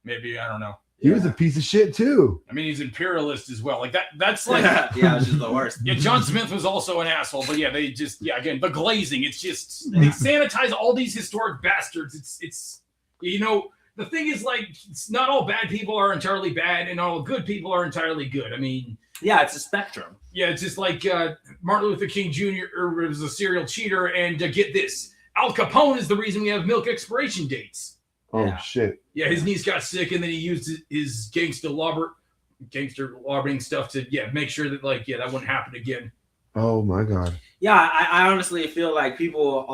maybe, I don't know. He was a piece of shit too. I mean, he's imperialist as well. Like that's like yeah, it's just the worst. Yeah, John Smith was also an asshole, but yeah, they just again the glazing. It's just they sanitize all these historic bastards. It's you know, the thing is, like, it's not all bad people are entirely bad, and all good people are entirely good. I mean, yeah, it's a spectrum. Yeah, it's just like Martin Luther King Jr. was a serial cheater, and get this, Al Capone is the reason we have milk expiration dates. Oh Yeah. shit! Yeah, his niece got sick, and then he used his gangster lobbying stuff to make sure that that wouldn't happen again. Oh my god! Yeah, I honestly feel like people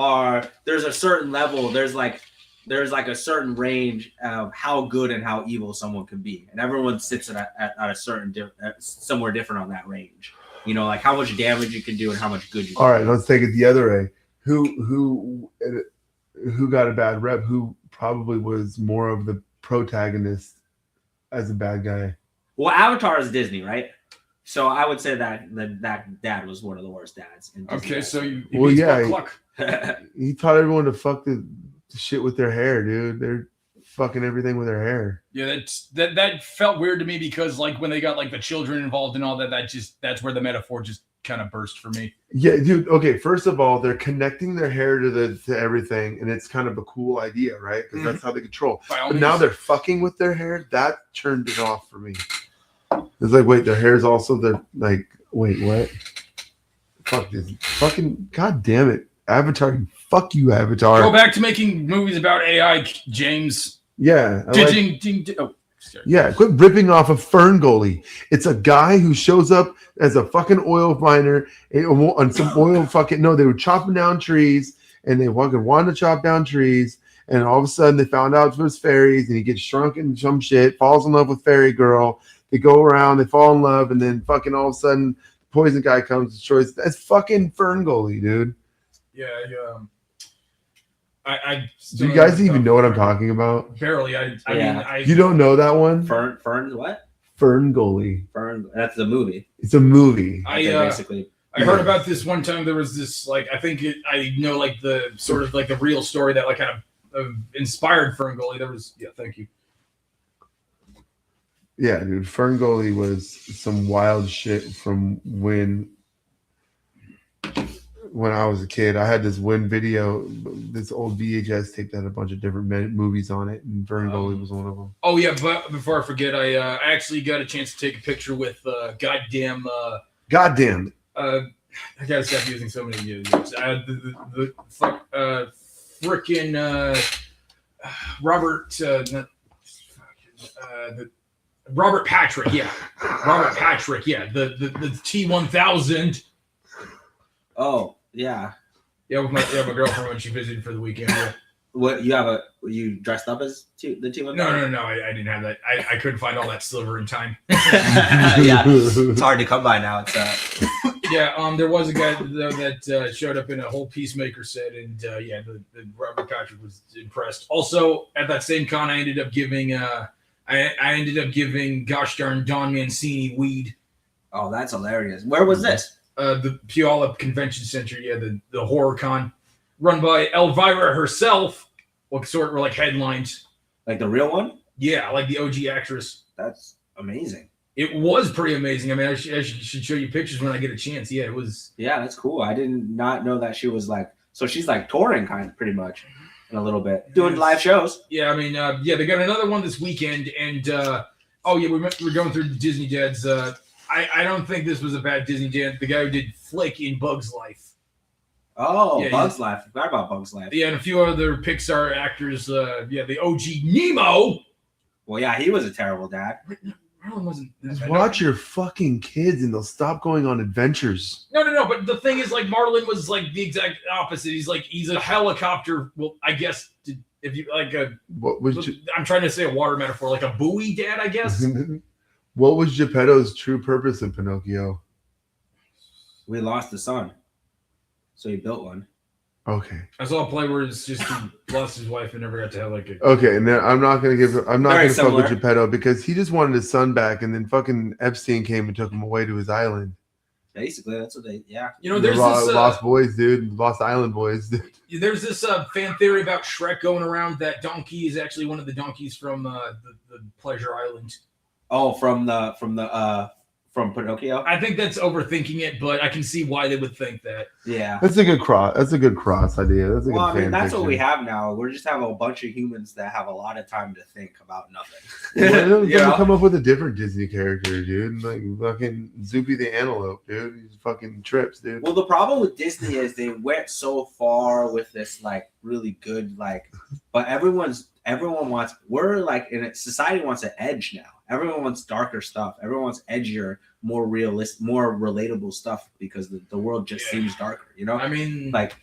there's a certain level. There's like a certain range of how good and how evil someone can be, and everyone sits at a certain somewhere different on that range. You know, like how much damage you can do and how much good you can. All right, let's take it the other way. Who got a bad rep? Who probably was more of the protagonist as a bad guy? Well, Avatar is Disney, right? So I would say that dad was one of the worst dads. In Disney. Okay, so you Cluck. He taught everyone to fuck the shit with their hair, dude. They're fucking everything with their hair. Yeah, that felt weird to me because like when they got like the children involved and all that, that's where the metaphor just kind of burst for me. Yeah, dude. Okay, first of all, they're connecting their hair to everything, and it's kind of a cool idea, right? Because that's how they control. But now they're fucking with their hair. That turned it off for me. It's like, wait, their hair is also like, wait, what? Fuck this. Fucking, god damn it. Avatar, fuck you, Avatar. Go back to making movies about AI, James. Yeah. Yeah, quit ripping off of Ferngully. It's a guy who shows up as a fucking oil miner on some oil fucking. No, they were chopping down trees and they fucking wanted to chop down trees. And all of a sudden they found out it was fairies and he gets shrunk into some shit, falls in love with Fairy Girl. They go around, they fall in love, and then fucking all of a sudden, the poison guy comes, destroys. That's fucking Ferngully, dude. Yeah. I do you guys even know what I'm talking about? Barely. I mean, you don't know that one? Fern what? Ferngully. That's the movie. It's a movie. I heard about this one time. There was this I know like the sort of like the real story that like kind of inspired Ferngully. There was thank you. Yeah, dude, Ferngully was some wild shit from when I was a kid. I had this one video, this old VHS tape that had a bunch of different movies on it, and Ferngully was one of them. Oh yeah, but before I forget, I actually got a chance to take a picture with goddamn. I gotta stop using so many names. Frickin' Robert. Robert Patrick, yeah. Robert Patrick, yeah. The T-1000. Oh, yeah. Yeah, with my girlfriend when she visited for the weekend. Yeah. What you dressed up as the T-1000? No. I didn't have that. I couldn't find all that silver in time. Yeah, it's hard to come by now. It's it Yeah, there was a guy though that showed up in a whole Peacemaker set, and the Robert Patrick was impressed. Also, at that same con, I ended up giving gosh darn Don Mancini weed. Oh, that's hilarious. Where was this? The Puyallup Convention Center. Yeah, the horror con run by Elvira herself. What sort were like headlines? Like the real one? Yeah, like the OG actress. That's amazing. It was pretty amazing. I mean, I should show you pictures when I get a chance. Yeah, it was. Yeah, that's cool. I did not know that she was like. So she's like touring, kind of, pretty much, in a little bit, doing live shows. Yeah, I mean, they got another one this weekend, and we're going through the Disney dads. I don't think this was a bad Disney dad. The guy who did Flick in Bug's Life. Oh, Yeah, Bug's Life. I forgot about Bug's Life. Yeah, and a few other Pixar actors. The OG Nemo. Well, yeah, he was a terrible dad. Marlon wasn't. Just watch your fucking kids and they'll stop going on adventures. No. But the thing is, like, Marlon was like the exact opposite. He's a helicopter. Well, I guess if you like I'm trying to say a water metaphor, like a buoy dad, I guess. What was Geppetto's true purpose in Pinocchio? We lost the son, so he built one. Okay. I saw a play where it's just he lost his wife and never got to have like a. Okay, and then I'm not gonna fuck with similar. Geppetto because he just wanted his son back, and then fucking Epstein came and took him away to his island. Basically, that's what they. Yeah. You know, there's this Lost Boys, dude. Lost Island Boys. Dude. There's this fan theory about Shrek going around that donkey is actually one of the donkeys from the Pleasure Island. Oh, from Pinocchio. I think that's overthinking it, but I can see why they would think that. Yeah. That's a good cross. That's a good cross idea. That's a good. Well, I mean, that's fiction. what we have now. We just have a bunch of humans that have a lot of time to think about nothing. Why don't You you know? come up with a different Disney character, dude? Like fucking Zoopy the Antelope, dude. He's fucking trips, dude. Well, the problem with Disney is they went so far with this like really good but everyone wants society wants an edge now. Everyone wants darker stuff. Everyone wants edgier, more realistic, more relatable stuff because the world just seems darker. You know, I mean, like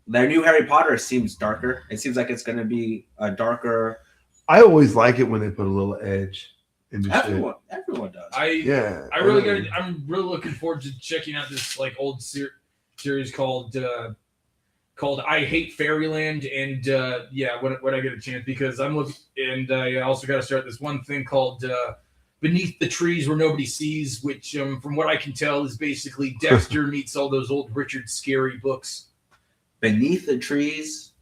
their new Harry Potter seems darker. It seems like it's going to be a darker. I always like it when they put a little edge into Everyone does. I'm really looking forward to checking out this like old series called I Hate Fairyland, and when I get a chance, because I'm looking, and I also got to start this one thing called Beneath the Trees Where Nobody Sees, which from what I can tell is basically Dexter meets all those old Richard Scarry books. Beneath the Trees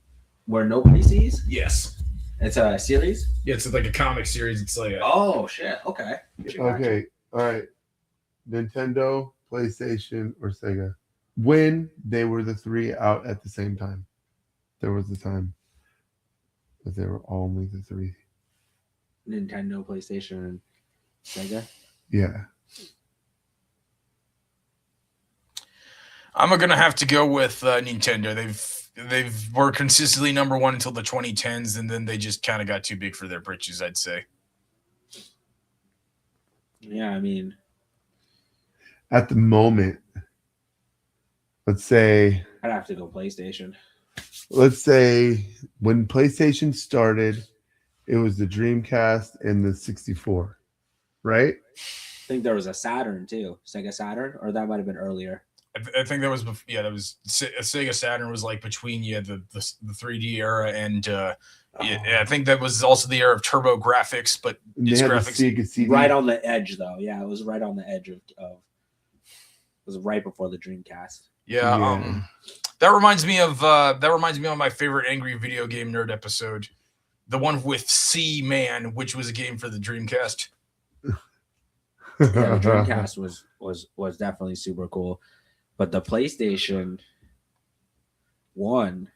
Where Nobody Sees? Yes. It's a series? Yeah, it's like a comic series. It's like oh shit. Okay. Okay. All right. Nintendo, PlayStation, or Sega. When they were the three out at the same time. There was a time that they were only the three. Nintendo, PlayStation, and Sega. Yeah. I'm gonna have to go with Nintendo. They were consistently number one until the 2010s, and then they just kind of got too big for their britches, I'd say. Yeah, I mean, at the moment, let's say I'd have to go PlayStation. Let's say when PlayStation started, it was the Dreamcast and the 64, right? I think there was a Saturn too, Sega Saturn, or that might have been earlier. I think that was Sega Saturn was like between the 3D era and I think that was also the era of Turbo Graphics, but its graphics right on the edge though. Yeah, it was right on the edge of it was right before the Dreamcast. Yeah. That reminds me of my favorite Angry Video Game Nerd episode, the one with C-Man, which was a game for the Dreamcast. Yeah, the Dreamcast was definitely super cool. But the PlayStation 1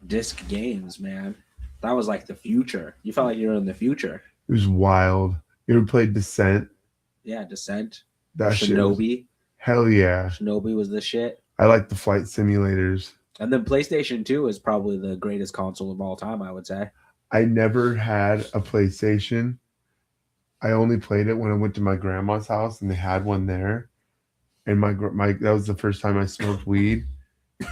disc games, man, that was like the future. You felt like you were in the future. It was wild. You ever played Descent? Yeah, Descent. That Shinobi. Hell yeah. Shinobi was the shit. I like the flight simulators. And then PlayStation 2 is probably the greatest console of all time, I would say. I never had a PlayStation. I only played it when I went to my grandma's house and they had one there. And my that was the first time I smoked weed.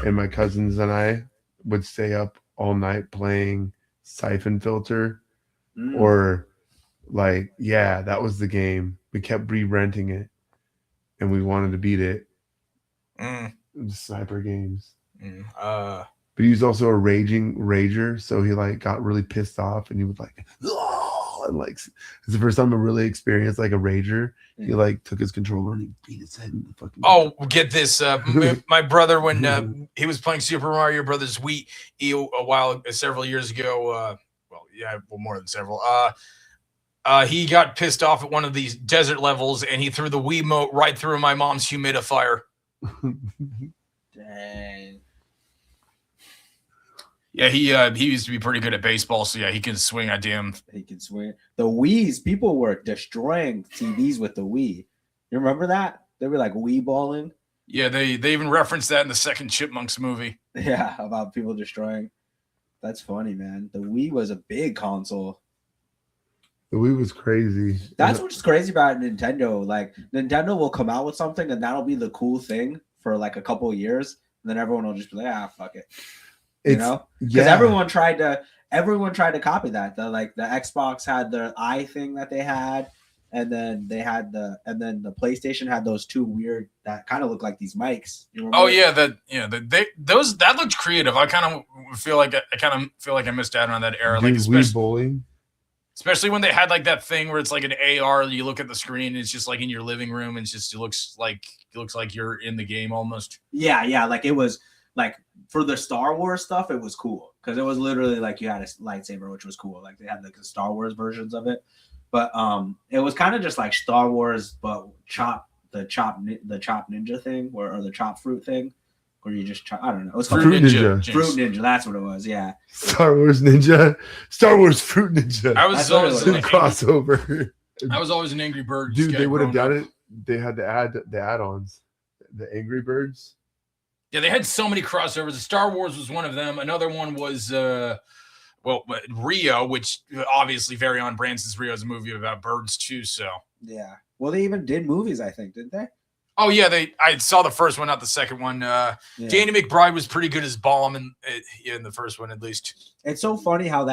And my cousins and I would stay up all night playing Siphon Filter. Or that was the game. We kept re-renting it. And we wanted to beat it. Sniper games. But he was also a rager, so he like got really pissed off, and he would like, oh, and like it's the first time I really experienced like a rager. He like took his controller and he beat his head in the fucking. Oh, get this! My brother, when he was playing Super Mario Brothers Wii several years ago, more than several. He got pissed off at one of these desert levels, and he threw the Wiimote right through my mom's humidifier. Dang. Yeah, he used to be pretty good at baseball, so yeah, he can swing a damn. He can swing. The Wii's, people were destroying TVs with the Wii. You remember that? They were like Wii balling. Yeah, they even referenced that in the second Chipmunks movie. Yeah, about people destroying. That's funny, man. The Wii was a big console. The Wii was crazy. That's what's crazy about Nintendo. Like Nintendo will come out with something, and that'll be the cool thing for like a couple of years, and then everyone will just be like, fuck it. Because everyone tried to copy that. The Xbox had the eye thing that they had, and then the PlayStation had those two weird that kind of look like these mics. You remember? Oh yeah, that looked creative. I kind of feel like I missed out on that era. Dude, like Wii bowling. Especially when they had like that thing where it's like an AR, you look at the screen, and it's just like in your living room, and it looks like you're in the game almost. Yeah, like it was like for the Star Wars stuff, it was cool because it was literally like you had a lightsaber, which was cool. Like they had like the Star Wars versions of it, but it was kind of just like Star Wars, but the chop ninja thing, or the chop fruit thing. Or you just I don't know. It was called Fruit Ninja. Fruit Ninja. That's what it was. Yeah. Star Wars Ninja. Star Wars Fruit Ninja. I was always a crossover. I was always an Angry Birds. Dude, they would have done it. They had to add the add-ons. The Angry Birds. Yeah, they had so many crossovers. Star Wars was one of them. Another one was Rio, which obviously very on brand since Rio is a movie about birds too. So yeah. Well, they even did movies, I think, didn't they? Oh yeah, I saw the first one, not the second one. Danny McBride was pretty good as Baum in the first one, at least. It's so funny how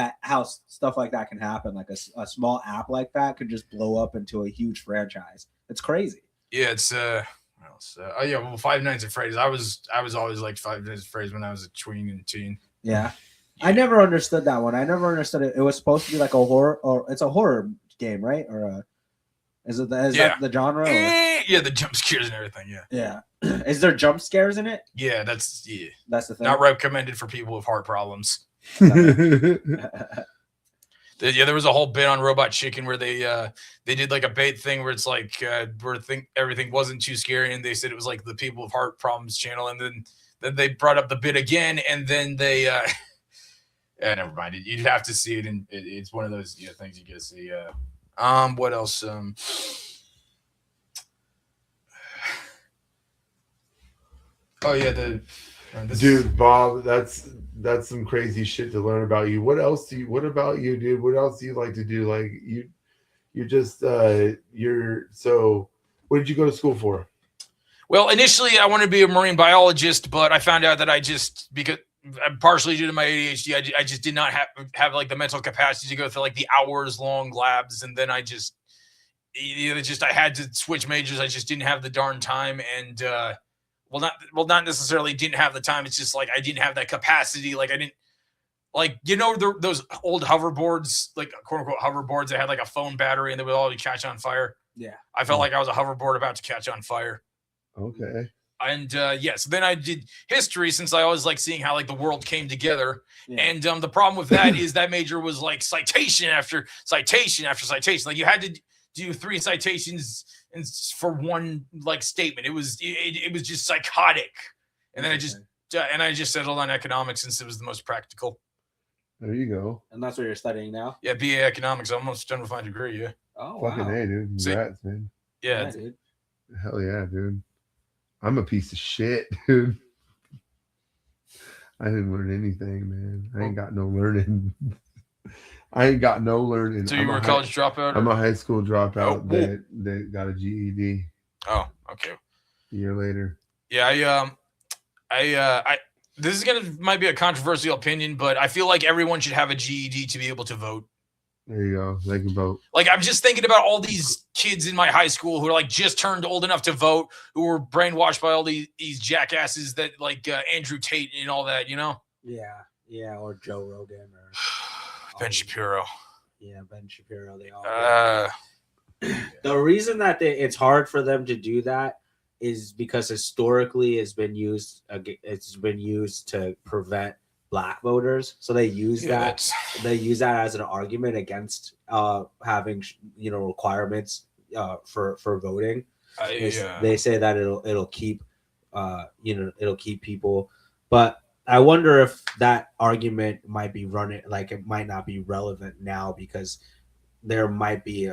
stuff like that can happen. Like a small app like that could just blow up into a huge franchise. It's crazy. Yeah, it's what else? Five Nights at Freddy's. I was always like Five Nights at Freddy's when I was a tween and teen. Yeah. I never understood that one. I never understood it. It was supposed to be like a horror, or it's a horror game, right? Or is that the genre? Yeah, the jump scares and everything. Yeah. Is there jump scares in it? Yeah, that's the thing. Not recommended for people with heart problems. There was a whole bit on Robot Chicken where they did like a bait thing where it's like everything wasn't too scary, and they said it was like the people with heart problems channel, and then they brought up the bit again, and then they never mind. You'd have to see it, and it's one of those things you get to see. What else? Oh yeah, dude, Bob, that's some crazy shit to learn about you. What about you, dude? What else do you like to do? Like you're just so what did you go to school for? Well, initially I wanted to be a marine biologist, but I found out that because partially due to my ADHD, I just did not have like the mental capacity to go through like the hours long labs, and then I had to switch majors. I just didn't have the darn time, and not necessarily didn't have the time. It's just like I didn't have that capacity. Like I didn't those old hoverboards, like quote unquote hoverboards that had like a phone battery and they would all catch on fire. Yeah, I felt like I was a hoverboard about to catch on fire. Okay. And so then I did history since I always like seeing how like the world came together. Yeah. And the problem with that is that major was like citation after citation after citation. Like you had to do 3 citations for one like statement. It was just psychotic. And then I just settled on economics since it was the most practical. There you go. And that's what you're studying now? Yeah, BA economics. I'm almost done with my degree. Yeah. Oh, fucking A, dude. Congrats, man. Yeah, dude. Hell yeah, dude. I'm a piece of shit, dude. I didn't learn anything, man. I ain't got no learning. So you were a college dropout? I'm a high school dropout that got a GED. Oh, okay. A year later. Yeah, this might be a controversial opinion, but I feel like everyone should have a GED to be able to vote. There you go. They can vote. Like, I'm just thinking about all these kids in my high school who are like just turned old enough to vote, who were brainwashed by all these jackasses that like Andrew Tate and all that, you know? Yeah, or Joe Rogan or Ben Shapiro. Yeah, Ben Shapiro. They all. The reason that it's hard for them to do that is because historically it's been used to prevent black voters, so they use that as an argument against having requirements for voting. They say that it'll keep it'll keep people, but I wonder if that argument might be it might not be relevant now because there might be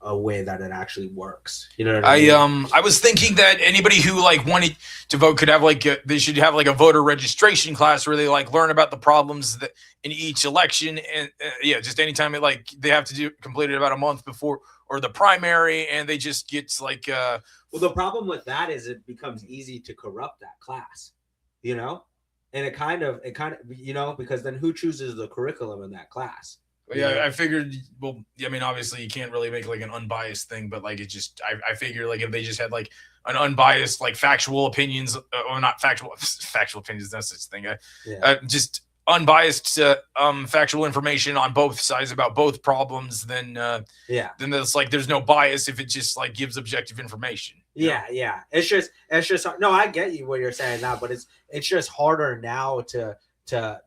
a way that it actually works. You know what I mean? I was thinking that anybody who like wanted to vote could have they should have like a voter registration class where they like learn about the problems that in each election, and just anytime they have to complete it about a month before or the primary, and they just get like well, the problem with that is it becomes easy to corrupt that class, and it kind of because then who chooses the curriculum in that class? Yeah, I figured. Well, I mean, obviously, you can't really make like an unbiased thing, but like it just, I figure like if they just had like an unbiased, like factual opinions, or not factual opinions, no such thing. Just unbiased, factual information on both sides about both problems. Then then there's like there's no bias if it just like gives objective information. Yeah. It's just no. I get you what you're saying now, but it's just harder now to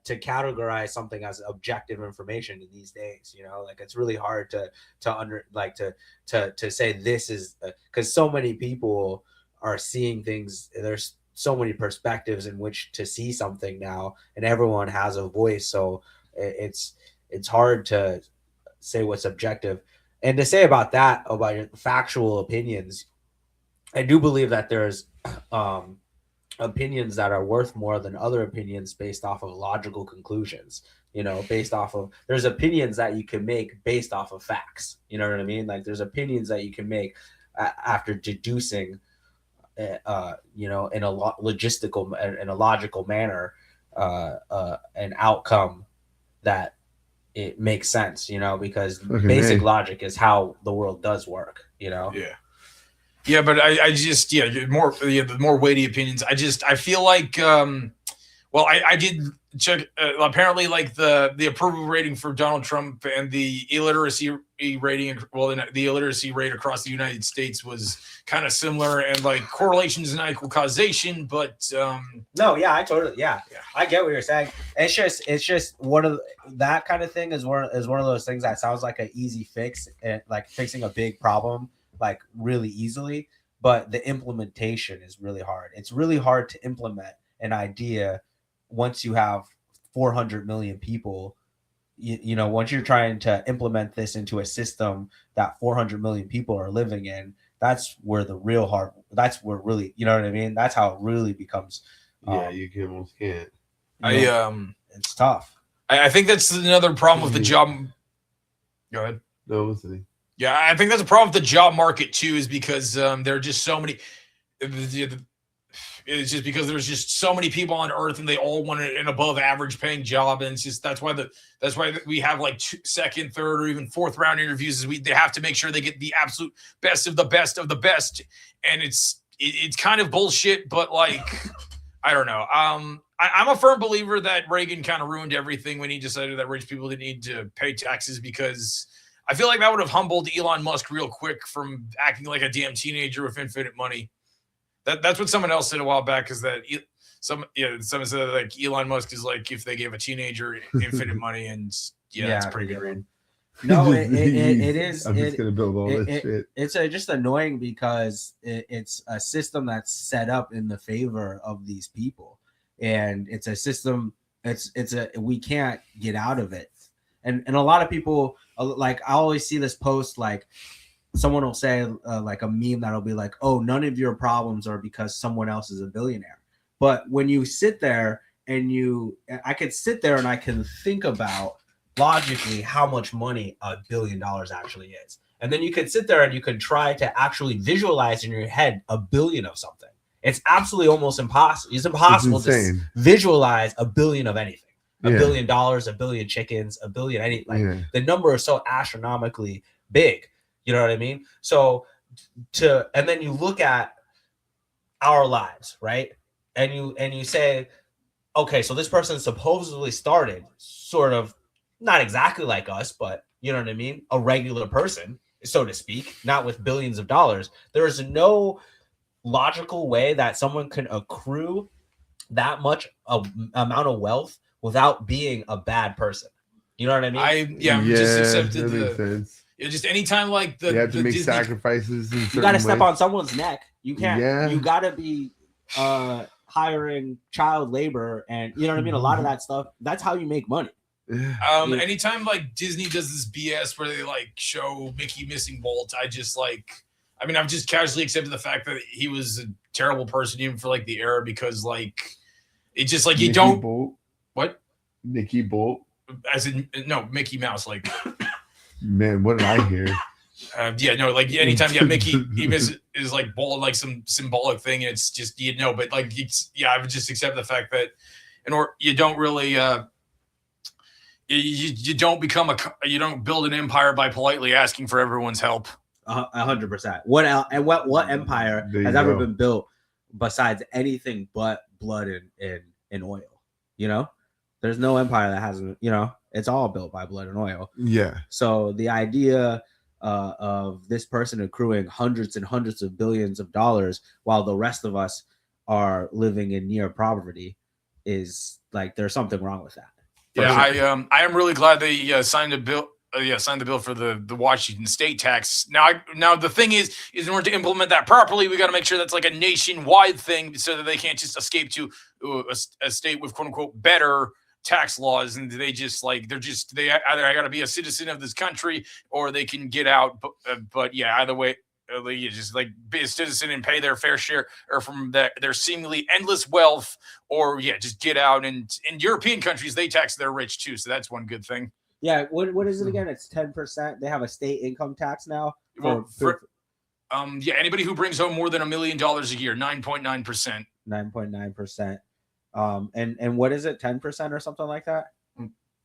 categorize something as objective information in these days. Like it's really hard to say this is because so many people are seeing things. There's so many perspectives in which to see something now, and everyone has a voice. So it's hard to say what's objective. And to say about your factual opinions, I do believe that there's opinions that are worth more than other opinions based off of logical conclusions, based off of there's opinions that you can make based off of facts. You know what I mean? Like there's opinions that you can make after deducing, in a logical manner, an outcome that it makes sense, because basic logic is how the world does work, Yeah, but I just the more weighty opinions. I feel like I did check apparently like the approval rating for Donald Trump and the illiteracy rating, the illiteracy rate across the United States was kind of similar, and like correlation is not equal causation, but I totally I get what you're saying. It's just one of that kind of thing is one of those things that sounds like an easy fix, and like fixing a big problem like really easily, but the implementation is really hard. It's really hard to implement an idea once you have 400 million people. Once you're trying to implement this into a system that 400 million people are living in, that's where that's where really, you know what I mean? That's how it really becomes. You almost can't. It's tough. I think that's another problem with the job. Go ahead. No, listening. Yeah, I think that's a problem with the job market too, is because there are just so many. It's just because there's just so many people on Earth, and they all want an above average paying job, and it's just that's why we have like second, third, or even fourth round interviews. They have to make sure they get the absolute best of the best of the best, and it's kind of bullshit. But like, I don't know. I'm a firm believer that Reagan kind of ruined everything when he decided that rich people didn't need to pay taxes, because I feel like that would have humbled Elon Musk real quick from acting like a damn teenager with infinite money. That's what someone else said a while back, is that someone said that like Elon Musk is like if they gave a teenager infinite money, and it's pretty good. No, it is. I'm just gonna build all this shit. It's just annoying because it's a system that's set up in the favor of these people, and it's a system. We can't get out of it, and a lot of people like I always see this post like. Someone will say like a meme that'll be like, oh, none of your problems are because someone else is a billionaire. But when you sit there I could sit there and I can think about logically how much money $1 billion actually is. And then you could sit there and you could try to actually visualize in your head $1 billion of something. It's absolutely almost impossible. It's impossible to visualize $1 billion of anything. Yeah. billion dollars, a billion chickens, a billion any like Yeah. the number is so astronomically big. You know what I mean? So and then you look at our lives, right? And you say, okay, so this person supposedly started sort of not exactly like us, but you know what I mean? A regular person, so to speak, not with billions of dollars. There is no logical way that someone can accrue that much amount of wealth without being a bad person. You know what I mean? I'm Yeah, just that accepted makes the. sense. It just anytime like You have to make Disney, sacrifices in you certain got to step ways. on someone's neck. You can't. Yeah. You got to be hiring child labor, and you know what I mean. A lot of that stuff. That's how you make money. Yeah. Anytime like Disney does this BS where they like show Mickey missing Bolt, I just like. I mean, I've just casually accepted the fact that he was a terrible person even for like the era because like it just like you Mickey don't Bolt. what Mickey Bolt. as in no Mickey Mouse like Man, what did I hear? yeah no like anytime Mickey even is like Bolt like some symbolic thing and it's just but like it's I would just accept the fact that you don't really you don't you don't build an empire by politely asking for everyone's help. 100%. What else? And what empire has ever been built besides anything but blood and oil? You know, there's no empire that hasn't. You know, it's all built by blood and oil. Yeah. So the idea of this person accruing hundreds and hundreds of billions of dollars while the rest of us are living in near poverty is like there's something wrong with that. Yeah, I am really glad they signed a bill. Signed the bill for the Washington state tax. Now the thing is in order to implement that properly, we got to make sure that's like a nationwide thing, so that they can't just escape to a state with quote unquote better tax laws, and they either got to be a citizen of this country or they can get out. But yeah, either way, you just like be a citizen and pay their fair share, or from their seemingly endless wealth, or just get out. And in European countries, they tax their rich too, so that's one good thing. Yeah, what is it again? It's 10%. They have a state income tax now. Anybody who brings home more than $1 million a year, 9.9%. 9.9%. And what is it? 10% or something like that?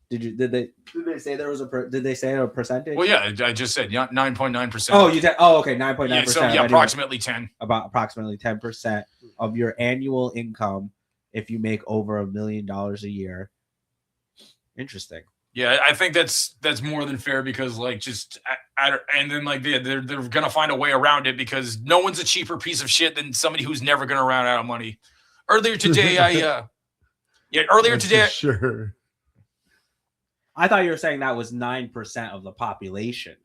Did they say there was did they say a percentage? Well, yeah, I just said 9.9%. Oh, you said okay, 9.9%. Yeah, so approximately 10. About approximately 10% of your annual income if you make over $1 million a year. Interesting. Yeah, I think that's more than fair because like and then like they're gonna find a way around it because no one's a cheaper piece of shit than somebody who's never gonna run out of money. Earlier today, Sure. I thought you were saying that was 9% of the population.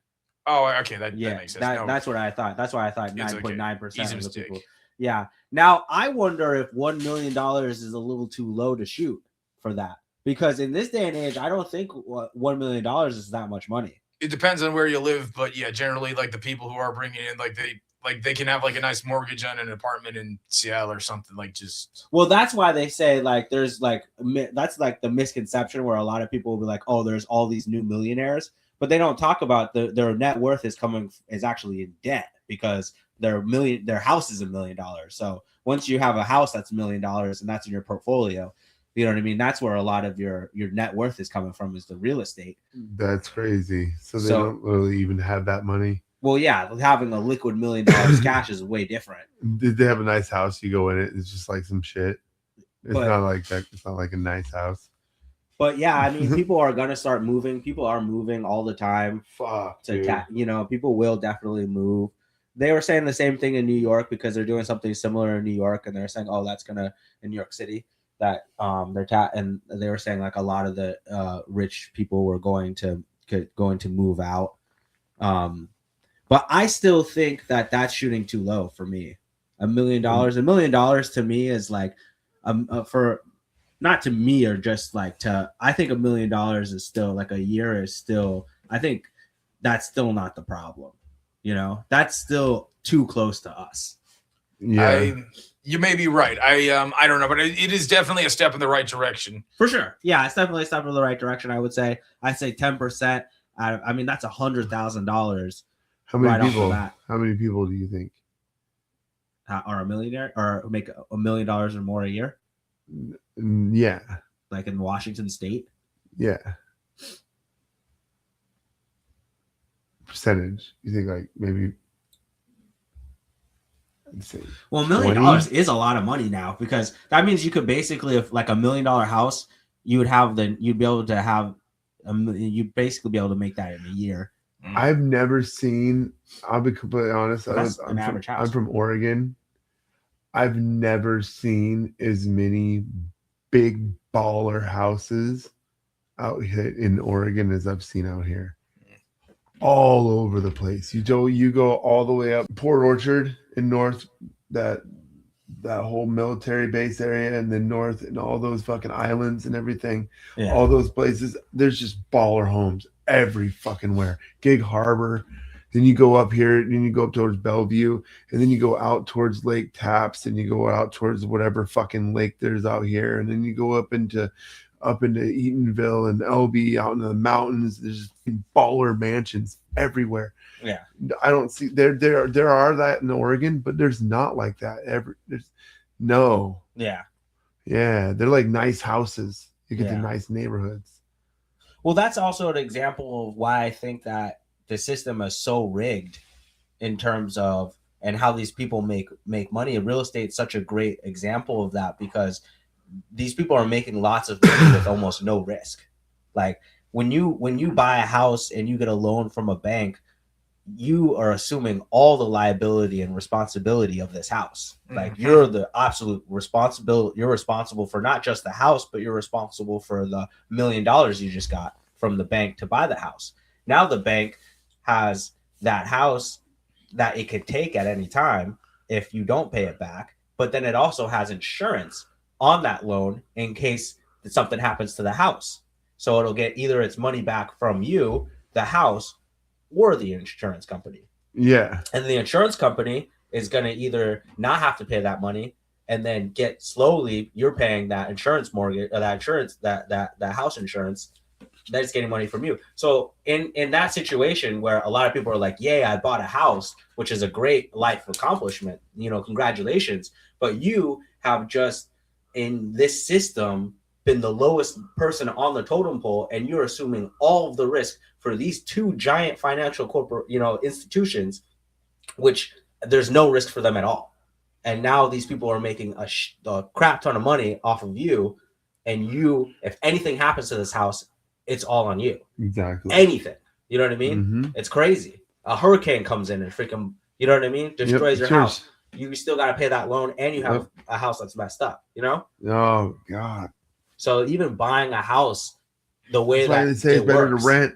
Oh, okay, that makes sense. That's what I thought. That's why I thought 9.9% of the people. Yeah. Now I wonder if $1 million is a little too low to shoot for that. Because in this day and age, I don't think $1 million is that much money. It depends on where you live, but yeah, generally, like the people who are bringing in, they can have like a nice mortgage on an apartment in Seattle or something like just. Well, that's why they say like there's like that's like the misconception where a lot of people will be like, oh, there's all these new millionaires, but they don't talk about their net worth is actually in debt because their house is $1 million. So once you have a house that's $1 million and that's in your portfolio. You know what I mean? That's where a lot of your net worth is coming from is the real estate. That's crazy. So they don't really even have that money. Well, yeah, having a liquid $1 million cash is way different. Did they have a nice house? You go in it, it's just like some shit. It's not like that. It's not like a nice house. But yeah, I mean, people are gonna start moving. People are moving all the time. People will definitely move. They were saying the same thing in New York because they're doing something similar in New York, and they're saying, "Oh, that's gonna in New York City." That and they were saying like a lot of the rich people were going to move out, but I still think that that's shooting too low for me. $1 million, $1 million to me is like for not to me or just like to I think $1 million is still like a year is still I think that's still not the problem. You know, that's still too close to us. Yeah. You may be right. I don't know, but it is definitely a step in the right direction. For sure. Yeah, it's definitely a step in the right direction, I would say. I'd say 10%. I mean, that's $100,000. How many right people? Off the bat. How many people do you think are a millionaire or make $1 million or more a year? Yeah. like in Washington State? Yeah. Percentage. You think like maybe? Let's see. Well, $1 million 20? is a lot of money now, because that means you could basically, if like $1 million house, you'd be able to have you'd basically be able to make that in a year. I've never seen. I'll be completely honest. Well, that's an average house. I'm from Oregon. I've never seen as many big baller houses out here in Oregon as I've seen out here. All over the place. You go all the way up Port Orchard in north, that whole military base area, and then north and all those fucking islands and everything. Yeah. All those places. There's just baller homes every fucking where. Gig Harbor. Then you go up here, and then you go up towards Bellevue, and then you go out towards Lake Tapps, and you go out towards whatever fucking lake there's out here, and then you go up into Eatonville and LB out in the mountains. There's baller mansions everywhere. Yeah, I don't see there are that in Oregon, but there's not like that ever. There's no. Yeah, they're like nice houses. You get to Yeah. nice neighborhoods. well, that's also an example of why I think that the system is so rigged in terms of and how these people make money. And real estate's such a great example of that, because these people are making lots of money with almost no risk. Like when you buy a house and you get a loan from a bank, you are assuming all the liability and responsibility of this house. Like you're the absolute responsibility. You're responsible for not just the house, but you're responsible for the $1 million you just got from the bank to buy the house. Now the bank has that house that it could take at any time if you don't pay it back, but then it also has insurance on that loan in case something happens to the house. So it'll get either its money back from you, the house, or the insurance company. Yeah. And the insurance company is going to either not have to pay that money, and then get slowly you're paying that insurance mortgage or that insurance, that house insurance, that's getting money from you. So in that situation where a lot of people are like, yay, I bought a house, which is a great life accomplishment, congratulations. But you have just, in this system, been the lowest person on the totem pole, and you're assuming all of the risk for these two giant financial institutions, which there's no risk for them at all. And now these people are making a crap ton of money off of you, and if anything happens to this house, it's all on you. Exactly. Anything. You know what I mean? Mm-hmm. It's crazy. A hurricane comes in and freaking, you know what I mean? Destroys your house. You still got to pay that loan, and you have a house that's messed up, Oh, God. So even buying a house, the way that's why they say it's better to rent.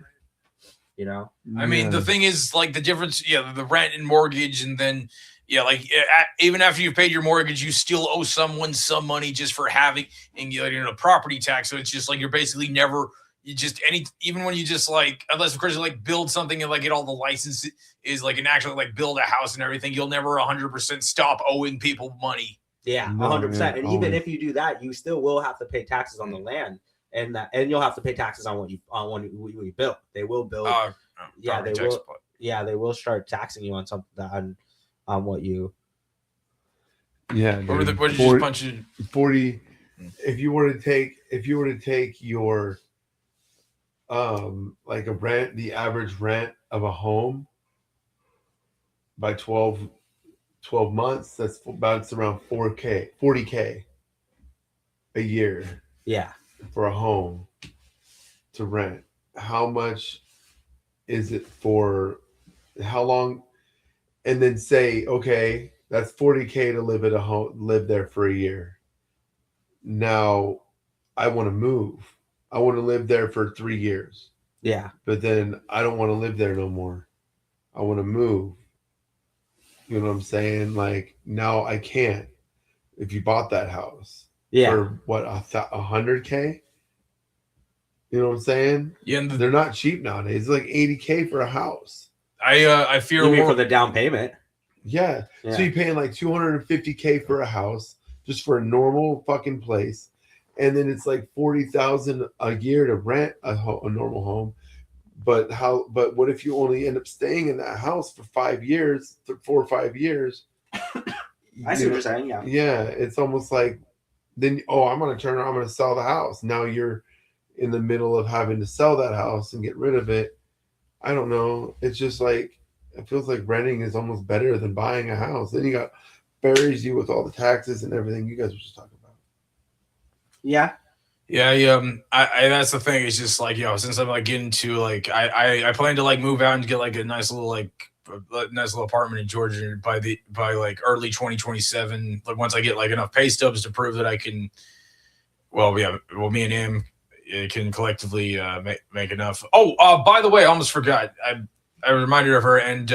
I mean, the thing is, like, the difference, the rent and mortgage, and then, even after you've paid your mortgage, you still owe someone some money just for having, property tax. So it's just like you're basically never, even when you just like, unless of course you like build something and like get all the licenses is like, and actually like build a house and everything, you'll never 100% stop owing people money. Yeah, 100%. And even if you do that, you still will have to pay taxes on the land, and you'll have to pay taxes on what you built. They will build. They will. Yeah, they will start taxing you on something on what you. Yeah. What did you just punch in? 40. If you were to take your like the average rent of a home by 12 months, that's around 40K a year. Yeah. For a home to rent. How much is it for how long? And then say, okay, that's 40K to live at a home, live there for a year. Now I want to move. I want to live there for 3 years. Yeah. But then I don't want to live there no more. I want to move. You know what I'm saying? Like, now I can't. If you bought that house. Yeah. For what, 100K? You know what I'm saying? Yeah. And they're not cheap nowadays. It's like 80K for a house. I fear more for the down payment. Yeah. So you're paying like 250K for a house just for a normal fucking place. And then it's like 40,000 a year to rent a normal home. But what if you only end up staying in that house for 5 years, 4 or 5 years? I see what you're saying. Yeah. Yeah. It's almost like then I'm gonna turn around, I'm gonna sell the house. Now you're in the middle of having to sell that house and get rid of it. I don't know. It's just like it feels like renting is almost better than buying a house. Then you got buries you with all the taxes and everything you guys were just talking about. Yeah. Yeah, I that's the thing. It's just like, since I'm like getting to like, I plan to like move out and get like a nice little apartment in Georgia by like early 2027. Like once I get like enough pay stubs to prove that I can, me and him can collectively make enough. Oh, by the way, I almost forgot. I reminded of her, and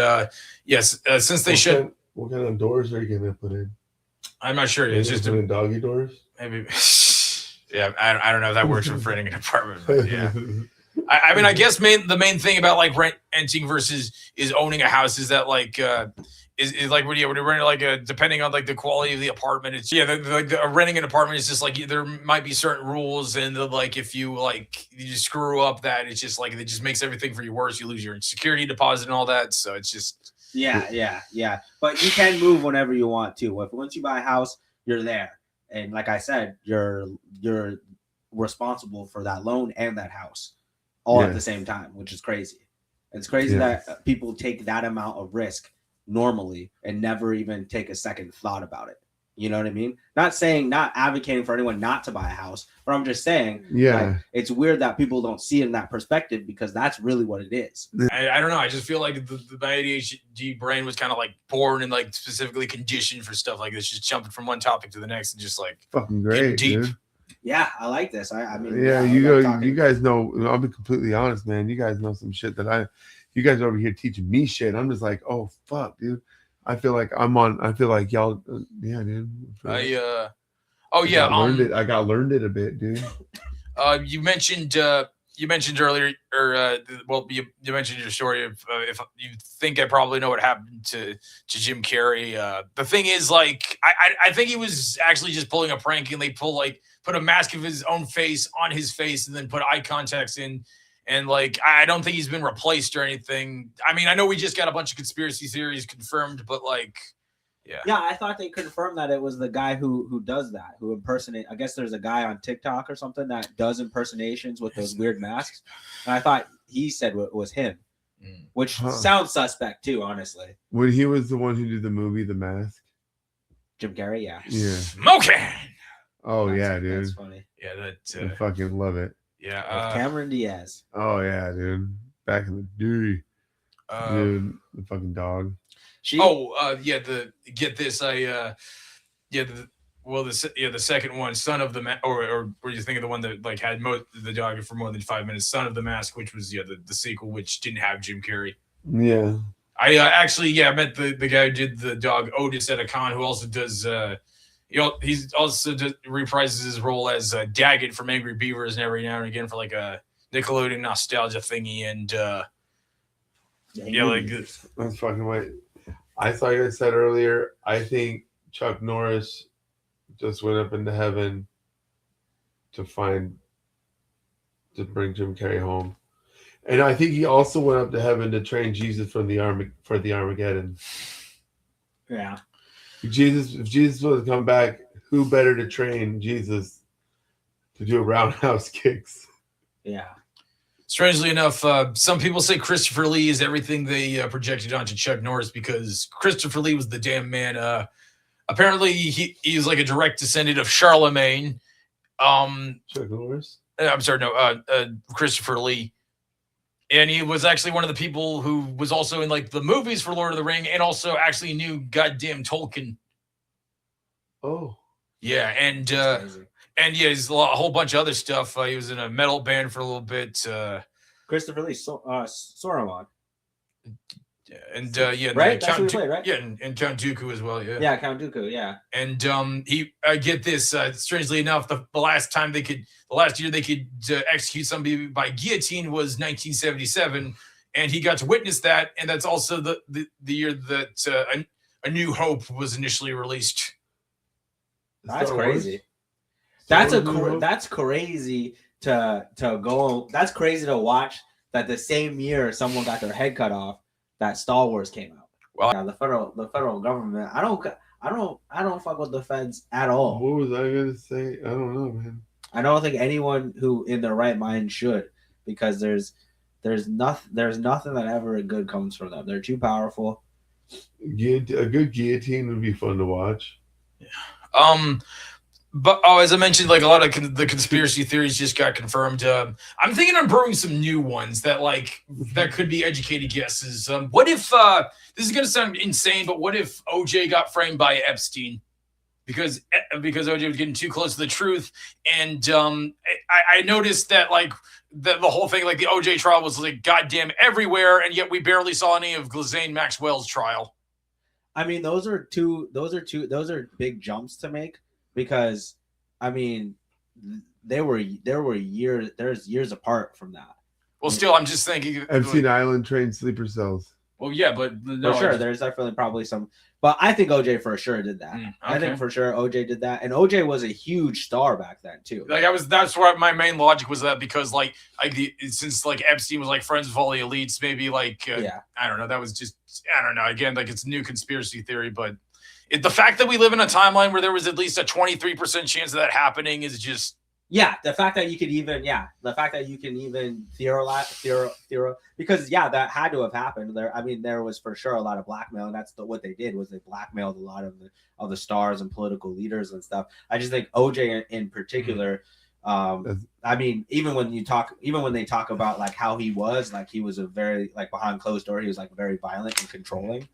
yes, since they should. What kind of doors are you gonna put in? I'm not sure. It's just doggy doors. Maybe. Yeah, I don't know if that works for renting an apartment. But yeah, I mean, I guess the main thing about like renting versus is owning a house is that like is like when you're renting like depending on like the quality of the apartment, it's renting an apartment is just like there might be certain rules, and like if you screw up that, it's just like it just makes everything for you worse. You lose your security deposit and all that, so it's just yeah. But you can move whenever you want to. Once you buy a house, you're there. And like I said, you're responsible for that loan and that house all at the same time, which is crazy. It's crazy that people take that amount of risk normally and never even take a second thought about it. You know what I mean? Not advocating for anyone not to buy a house, but I'm just saying, like, it's weird that people don't see it in that perspective because that's really what it is. I don't know. I just feel like my ADHD brain was kind of like born and like specifically conditioned for stuff like this, just jumping from one topic to the next and just like fucking great, deep. Dude. Yeah, I like this. I mean, you guys know. I'll be completely honest, man. You guys know some shit that you guys are over here teaching me shit. I'm just like, oh fuck, dude. I feel like y'all, dude. I learned it a bit, dude. You mentioned earlier, or you mentioned your story of if you think I probably know what happened to Jim Carrey. The thing is, like, I think he was actually just pulling a prank, and they put a mask of his own face on his face, and then put eye contacts in. And like, I don't think he's been replaced or anything. I mean, I know we just got a bunch of conspiracy theories confirmed, but like, yeah. I thought they confirmed that it was the guy who does that, who impersonate. I guess there's a guy on TikTok or something that does impersonations with those weird masks, and I thought he said it was him, which sounds suspect too, honestly. When he was the one who did the movie The Mask, Jim Carrey, yeah. Smoking. Oh dude, that's funny. Yeah, I fucking love it. Yeah, Cameron Diaz. Oh yeah, dude. Back in the day, dude, the fucking dog. Get this. The second one, Son of the or were you thinking the one that like had the dog for more than 5 minutes? Son of the Mask, which was the sequel, which didn't have Jim Carrey. Yeah, I I met the guy who did the dog, Otis Edacon, who also does. He's also reprises his role as Daggett from Angry Beavers, and every now and again for like a Nickelodeon nostalgia thingy, and that's fucking right. I thought you said earlier. I think Chuck Norris just went up into heaven to bring Jim Carrey home, and I think he also went up to heaven to train Jesus for the Armageddon. Yeah. If Jesus was to come back, who better to train Jesus to do roundhouse kicks? Yeah. Strangely enough, some people say Christopher Lee is everything they projected onto Chuck Norris because Christopher Lee was the damn man. Apparently, he was like a direct descendant of Charlemagne. Chuck Norris? I'm sorry, no, Christopher Lee. And he was actually one of the people who was also in like the movies for Lord of the Ring and also actually knew goddamn Tolkien. Oh. Yeah, and he's a whole bunch of other stuff. He was in a metal band for a little bit. Christopher Lee, Sauron. And right? That's what he played, right? Yeah, and Count Dooku as well. Yeah. Yeah, Count Dooku. Yeah. And he get this. Strangely enough, the last year they could execute somebody by guillotine was 1977, and he got to witness that. And that's also the year that A New Hope was initially released. That's crazy. That's crazy to go. That's crazy to watch. That the same year someone got their head cut off, that Star Wars came out. Well, the federal government. I I don't fuck with the feds at all. What was I gonna say? I don't know, man. I don't think anyone who in their right mind should, because there's nothing that ever good comes from them. They're too powerful. A good guillotine would be fun to watch. But as I mentioned, like a lot of the conspiracy theories just got confirmed. I'm thinking of brewing some new ones that could be educated guesses. What if this is going to sound insane, but what if OJ got framed by Epstein because OJ was getting too close to the truth? And I noticed that the whole thing, like the OJ trial, was like goddamn everywhere, and yet we barely saw any of Ghislaine Maxwell's trial. I mean, those are big jumps to make. Because, I mean, there's years apart from that. Well, still, I'm just thinking. Epstein Island trained sleeper cells. Well, yeah, but for sure, there's definitely probably some. But I think OJ for sure did that. Okay. I think for sure OJ did that, and OJ was a huge star back then too. That's where my main logic was that because since Epstein was friends with all the elites, maybe I don't know. That was just I don't know. Again, it's a new conspiracy theory, but. The fact that we live in a timeline where there was at least a 23% chance of that happening is just the fact that you can even theorize because that had to have happened there. I mean, there was for sure a lot of blackmail, and that's what they did was they blackmailed a lot of the stars and political leaders and stuff. I just think OJ in particular. I mean, even when they talk about how he was a very behind closed door, he was very violent and controlling.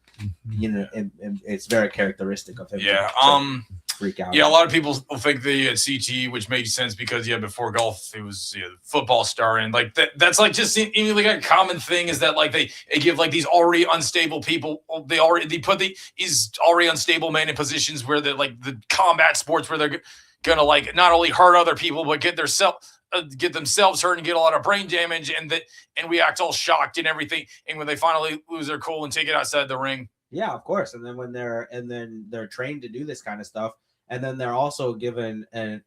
You know, and it's very characteristic of him. Yeah. To freak out. Yeah, a lot of people think they had CTE, which made sense because before golf he was a football star, and that's just even a common thing is that they give these already unstable people they put these already unstable men in positions where the combat sports where they're gonna not only hurt other people but get themselves hurt and get a lot of brain damage, and we act all shocked and everything, and when they finally lose their cool and take it outside the ring. Yeah, of course. And then when they're trained to do this kind of stuff, and then they're also given an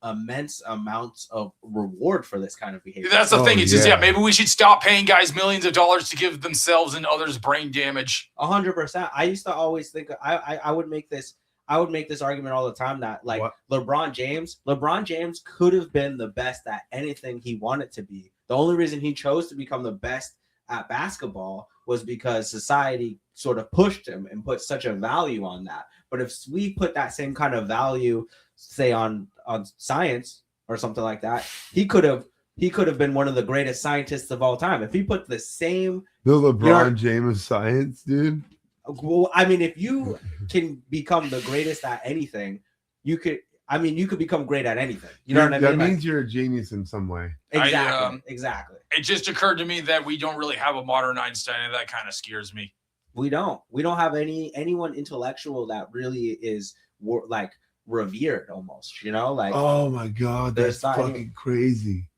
immense amount of reward for this kind of behavior. That's the thing. It's just maybe we should stop paying guys millions of dollars to give themselves and others brain damage. 100%. I used to always think I would make this argument all the time that LeBron James could have been the best at anything he wanted to be. The only reason he chose to become the best at basketball was because society sort of pushed him and put such a value on that. But if we put that same kind of value, say on science or something like that, he could have been one of the greatest scientists of all time. If he put the LeBron James of science, dude. Well, I mean, if you can become the greatest at anything, you could become great at anything. You know what I mean? That means you're a genius in some way. Exactly. It just occurred to me that we don't really have a modern Einstein, and that kind of scares me. We don't have anyone intellectual that really is revered almost, oh my God, that's fucking crazy.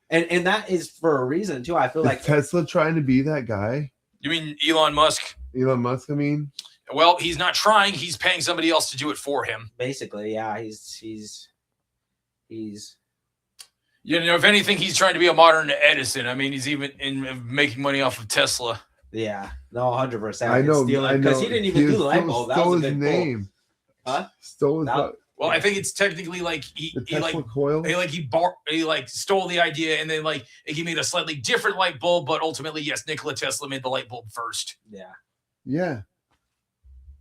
And that is for a reason too. I feel like Tesla trying to be that guy. You mean Elon Musk? Elon Musk, I mean. Well, he's not trying. He's paying somebody else to do it for him. Basically, yeah. He's. If anything, he's trying to be a modern Edison. I mean, he's even in making money off of Tesla. Yeah, no, 100%. I know, because he didn't even do the light bulb. That was a good name. Huh? Stole his name. Well, I think it's technically he stole the idea, and then he made a slightly different light bulb, but ultimately, yes, Nikola Tesla made the light bulb first. Yeah. Yeah.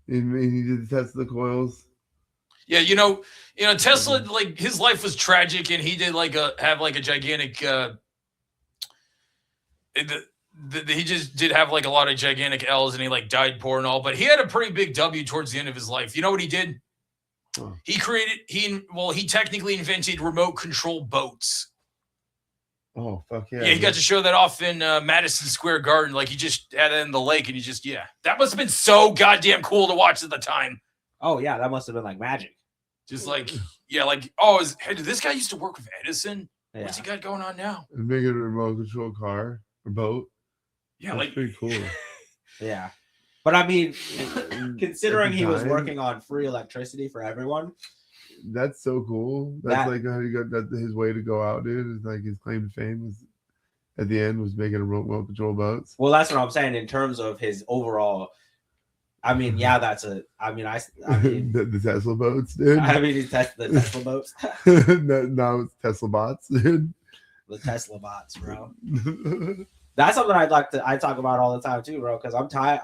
He did the Tesla coils. Yeah, Tesla, his life was tragic, and he did have a gigantic. He just did have a lot of gigantic L's, and he died poor and all, but he had a pretty big W towards the end of his life. You know what he did? Oh. He technically invented remote control boats. Oh, fuck yeah. Yeah, he got to show that off in Madison Square Garden. He just had it in the lake, and that must have been so goddamn cool to watch at the time. Oh, yeah, that must have been magic. Just did this guy used to work with Edison? Yeah. What's he got going on now? Make it a remote control car or boat. Yeah, that's pretty cool. Yeah. But I mean, considering he was working on free electricity for everyone. That's so cool. That's how he got his way to go out, dude. Is his claim to fame was at the end was making a remote control boats. Well, that's what I'm saying in terms of his overall I mean, yeah, that's a. I mean, I mean, the Tesla boats, dude. I mean, the Tesla boats, Now it's Tesla bots, dude. the Tesla bots, bro. That's something I talk about all the time too, bro. Because I'm tired.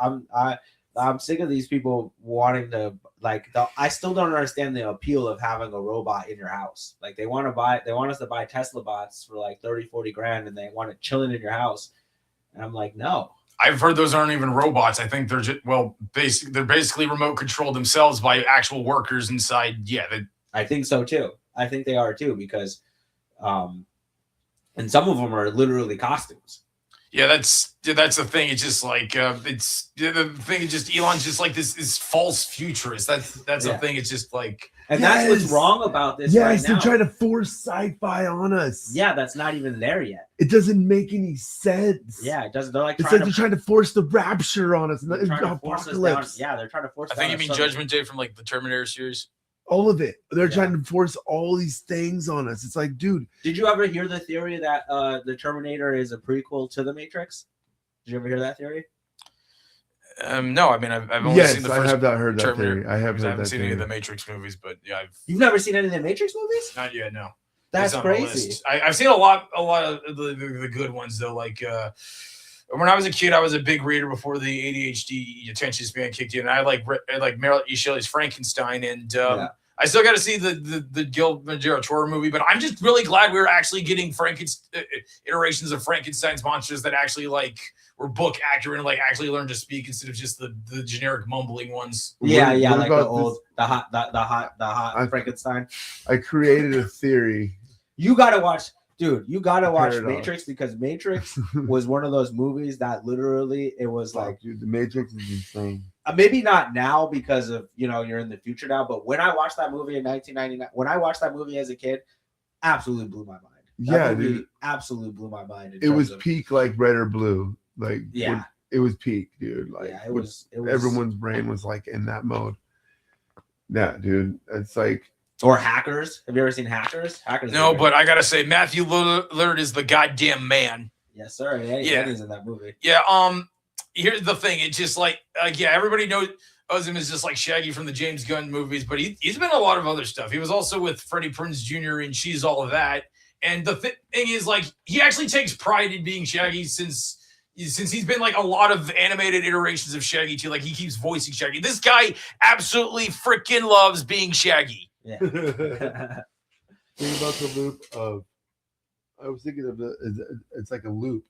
I'm sick of these people wanting to I still don't understand the appeal of having a robot in your house. Like they want us to buy Tesla bots for like 30-40 grand, and they want it chilling in your house. And I'm like, no. I've heard those aren't even robots. I think they're just they're basically remote controlled themselves by actual workers inside. Yeah, I think so too. I think they are too because, and some of them are literally costumes. Yeah, that's the thing. It's just like it's the thing. It's just Elon's just like this false futurist. That's the thing. It's just like, and that's what's wrong about this. Yes, right they're now. trying to force sci-fi on us. Yeah, that's not even there yet. It doesn't make any sense. Yeah, it doesn't. They're like it's like they're trying to force the rapture on us. They're trying to force us down. Yeah, they're trying to force. I think you mean Judgment Day from like the Terminator series. All of it. They're trying to force all these things on us. It's like, dude. Did you ever hear the theory that the Terminator is a prequel to the Matrix? Did you ever hear that theory? No, I mean I've only seen the first. I have not heard that Terminator, theory. I haven't seen any of the Matrix movies, but yeah, You've never seen any of the Matrix movies? Not yet. No, that's crazy. I've seen a lot of the good ones though. Like when I was a kid, I was a big reader before the ADHD attention span kicked in. I like Mary E. Shelley's Frankenstein, and I still got to see the Guillermo del Toro movie. But I'm just really glad we were actually getting iterations of Frankenstein's monsters that actually were book accurate and actually learned to speak instead of just the generic mumbling ones. Yeah, what like the hot Frankenstein. I created a theory. You gotta watch, dude. You gotta watch Matrix because Matrix was one of those movies that literally it was like, dude, the Matrix is insane. Maybe not now because of you're in the future now, but when I watched that movie in 1999, when I watched that movie as a kid, absolutely blew my mind. That movie dude, absolutely blew my mind. It was peak like Red or Blue. It was peak, dude. It was everyone's brain was in that mode. Yeah, dude. It's like or Hackers. Have you ever seen Hackers? Hackers. No, but I gotta say Matthew Lillard is the goddamn man. Yes, sir. Yeah, he's in that movie. Yeah. Here's the thing. It's just everybody knows him as just like Shaggy from the James Gunn movies, but he's been in a lot of other stuff. He was also with Freddie Prinze Jr. in She's All of That. And the thing is, he actually takes pride in being Shaggy since he's been a lot of animated iterations of Shaggy too. He keeps voicing Shaggy. This guy absolutely freaking loves being Shaggy. Yeah. Think about the loop of. I was thinking of it's like a loop.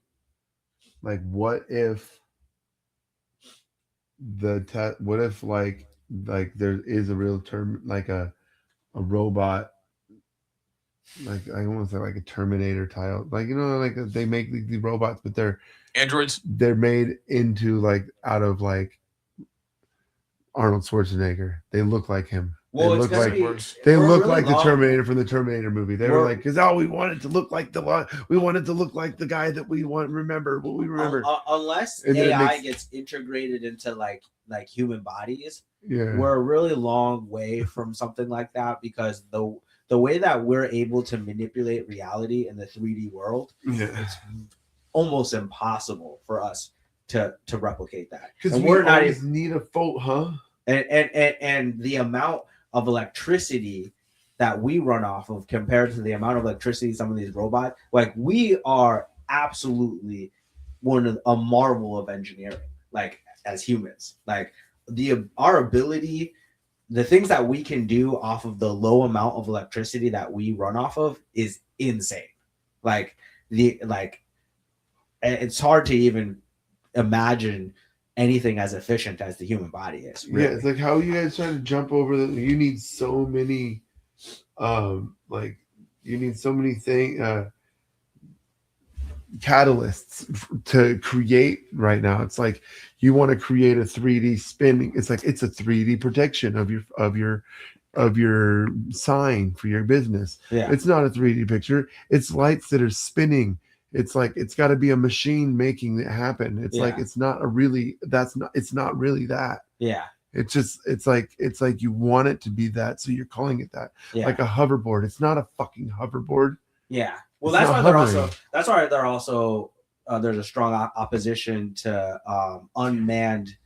What if what if there is a real term a robot. I want to say a Terminator tile, they make the robots, but they're androids. They're made into out of Arnold Schwarzenegger. They look like him. Well, they look like the Terminator from the Terminator movie. They were because we wanted to look like the guy that we remember what we remember. Unless AI gets integrated into human bodies, we're a really long way from something like that because the way that we're able to manipulate reality in the 3D world, it's almost impossible for us to replicate that. Because we're not even need a photo, huh? And the amount of electricity that we run off of compared to the amount of electricity some of these robots, we are absolutely a marvel of engineering, as humans. Our ability, the things that we can do off of the low amount of electricity that we run off of is insane. It's hard to even imagine anything as efficient as the human body is. Really. Yeah, it's how you guys trying to jump over you need so many catalysts to create right now. It's you want to create a 3D spinning. It's it's a 3D protection of your sign for your business. Yeah. It's not a 3D picture. It's lights that are spinning. It's it's got to be a machine making it happen. It's it's not really that. Yeah. It's just it's like you want it to be that, so you're calling it that. Yeah. Like a hoverboard. It's not a fucking hoverboard. Yeah. Well, It's that's why they're also there's a strong opposition to unmanned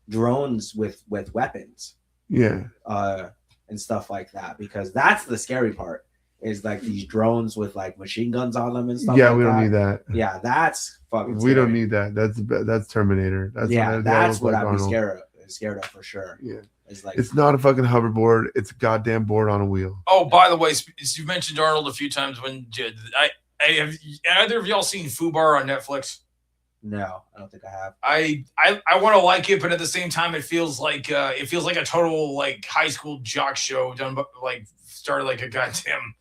drones with weapons, Yeah. and stuff like that, because that's the scary part. Is like these drones with like machine guns on them and stuff. Yeah, like we don't that. need that. Yeah, that's fucking. We don't scary. need that. That's Terminator. That's that's what like I'd Arnold. be scared of for sure. Yeah. It's like It's not a fucking hoverboard. It's a goddamn board on a wheel. Oh, by the way, you mentioned Arnold a few times. When I have either of y'all seen Fubar on Netflix? no, I don't think I have. I want to like it, but at the same time, it feels like a total like high school jock show done, but like started like a goddamn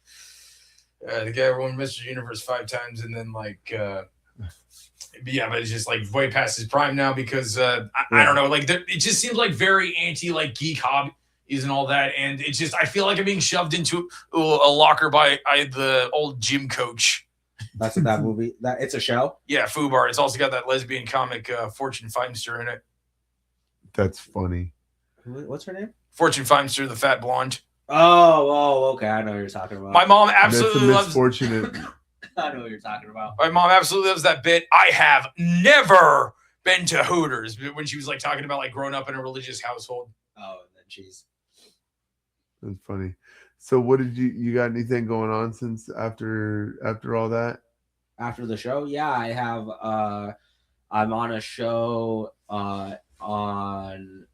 the guy who won Mr. Universe 5 times, and then like yeah, but it's just like way past his prime now because I don't know, like it just seems like very anti like geek hobbies and all that, and it's just I feel like I'm being shoved into a locker by the old gym coach. That's what that movie. That it's a show. Yeah, Fubar. It's also got that lesbian comic Fortune Feimster in it. That's funny. What's her name? Fortune Feimster, the fat blonde. Oh, okay. I know what you're talking about. My mom That's absolutely a loves. misfortunate. I know what you're talking about. My mom absolutely loves that bit. I have never been to Hooters when she was like talking about like growing up in a religious household. Oh, and then she's That's funny. So what did you got anything going on since after all that? After the show, yeah, I have. I'm on a show on